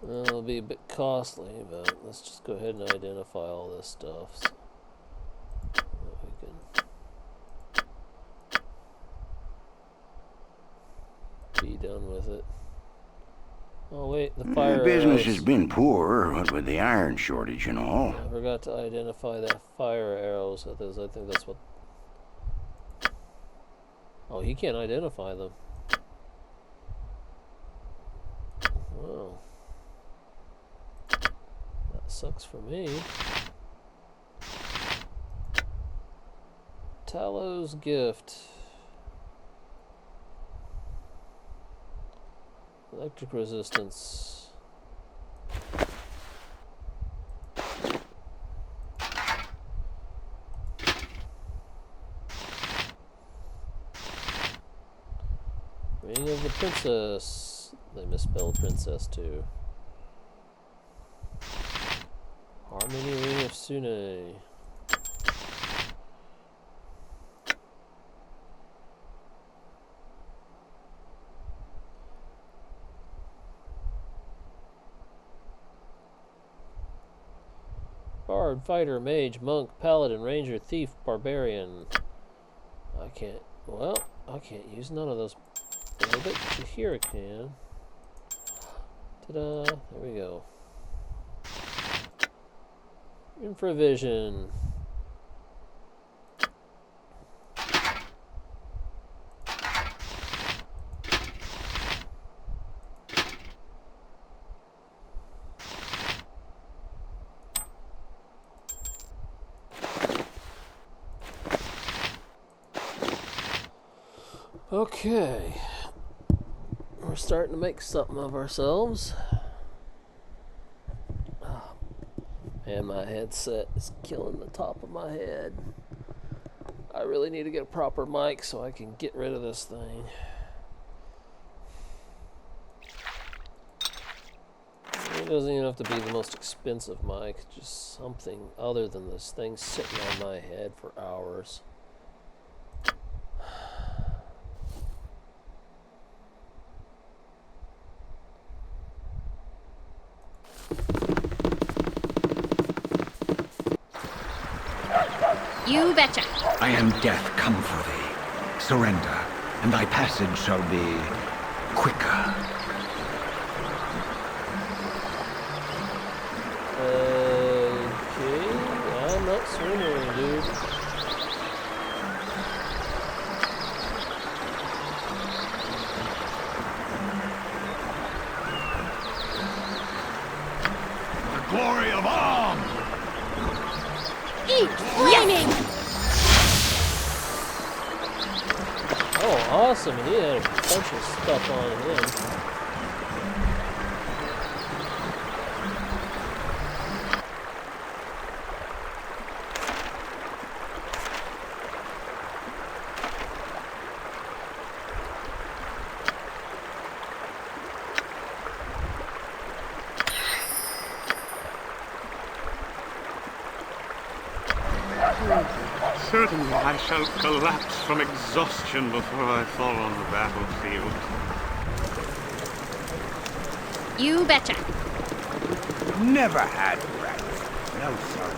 It'll be a bit costly, but let's just go ahead and identify all this stuff so that we can be done with it. Oh wait, the fire Business arrows. has been poor, what with the iron shortage and all. I forgot to identify that fire arrows. I think that's what... Oh, he can't identify them. Wow. Sucks for me. Talos gift. Electric resistance. Ring of the Princess. They misspelled princess too. Harmony Ring of Sune. Bard, Fighter, Mage, Monk, Paladin, Ranger, Thief, Barbarian. I can't use none of those. I bet here I can. Ta-da! There we go. Infravision. Okay. We're starting to make something of ourselves. And my headset is killing the top of my head. I really need to get a proper mic so I can get rid of this thing. It doesn't even have to be the most expensive mic, just something other than this thing sitting on my head for hours. You betcha. I am death come for thee. Surrender, and thy passage shall be quicker. Okay, I'm not surrendering, dude. The glory of Om! Eat flaming! Oh, awesome. He had a bunch of stuff on him. Certainly I shall collapse from exhaustion before I fall on the battlefield. You betcha. Never had breath. No, sorry.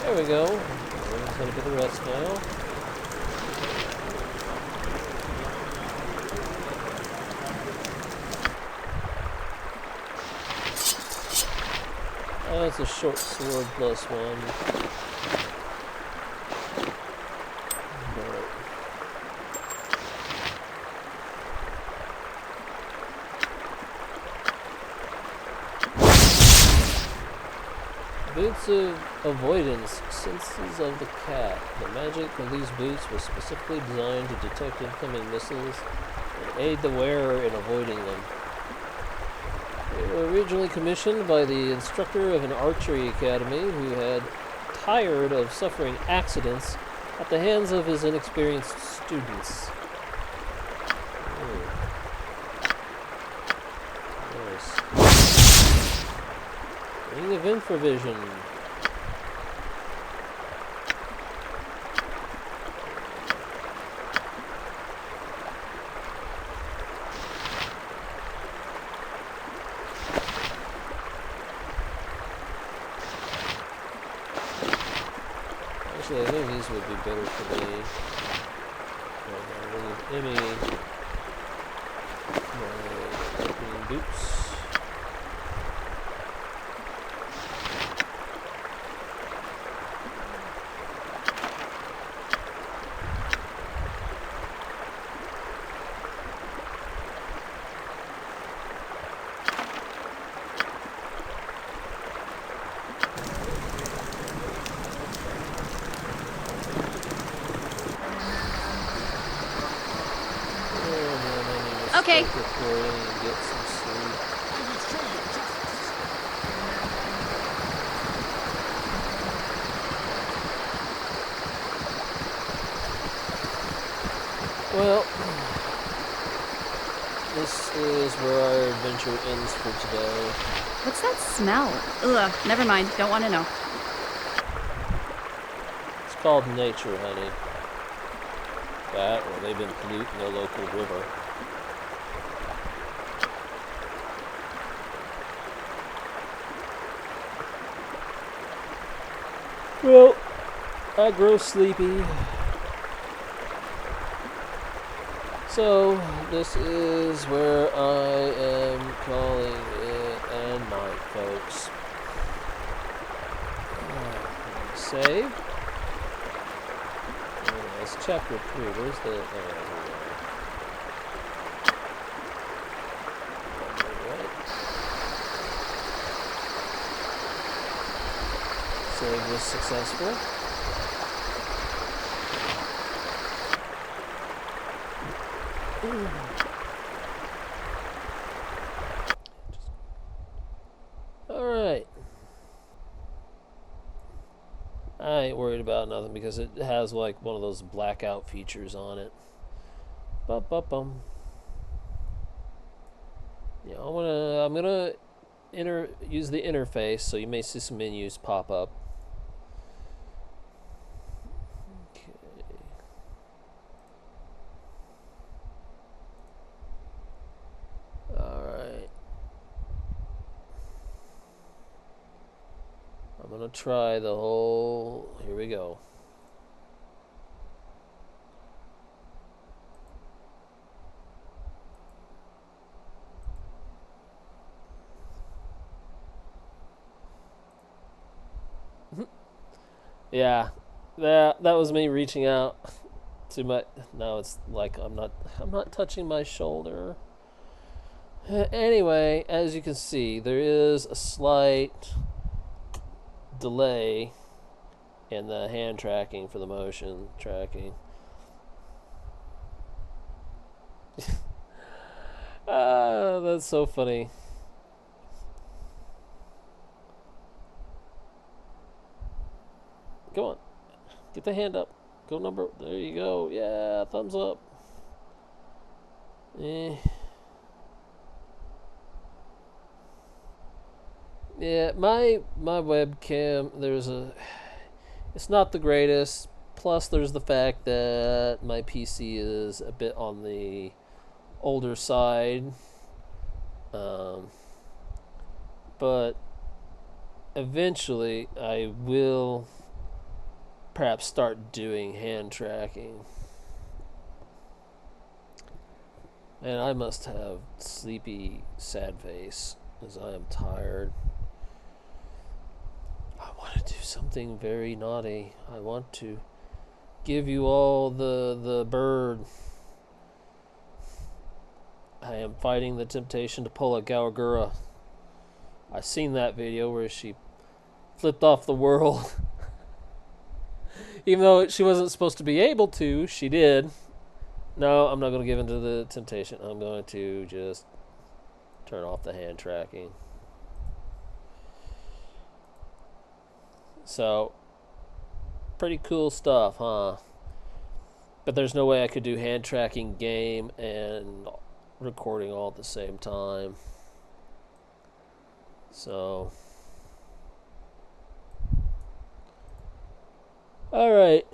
There we go. Everyone's gonna get a rest now. That's a short sword +1. Boots of avoidance, senses of the cat. The magic of these boots was specifically designed to detect incoming missiles and aid the wearer in avoiding them. They were originally commissioned by the instructor of an archery academy who had tired of suffering accidents at the hands of his inexperienced students. Nice. Ring of Infravision. Actually, I think these would be better for me. Emmy. My boots. Okay. Well, this is where our adventure ends for today. What's that smell? Ugh, never mind. Don't want to know. It's called nature, honey. That, or they've been polluting the local river. Well, I grow sleepy. So, this is where I am calling it a night, folks. Save. That's chapter 3. Where's the... Save was successful. All right. I ain't worried about nothing because it has like one of those blackout features on it. Bum. Yeah, I'm gonna use the interface, so you may see some menus pop up. Okay. Alright. I'm gonna try the whole... Here we go. Yeah, that was me reaching out to my... Now it's like I'm not touching my shoulder. Anyway, as you can see, there is a slight delay in the hand tracking for the motion tracking. That's so funny. Come on. Get the hand up. Go number. There you go. Yeah, thumbs up. Yeah, my webcam, it's not the greatest. Plus, there's the fact that my PC is a bit on the older side. But eventually, I will perhaps start doing hand tracking. And I must have sleepy, sad face, as I am tired. I want to do something very naughty. I want to give you all the bird. I am fighting the temptation to pull a Gawagura. I've seen that video where she flipped off the world. Even though she wasn't supposed to be able to, she did. No, I'm not going to give in to the temptation. I'm going to just turn off the hand tracking. So, pretty cool stuff, huh? But there's no way I could do hand tracking, game, and recording all at the same time. So, alright.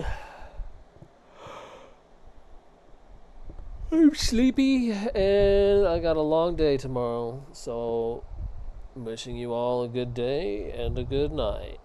I'm sleepy, and I got a long day tomorrow. So, I'm wishing you all a good day and a good night.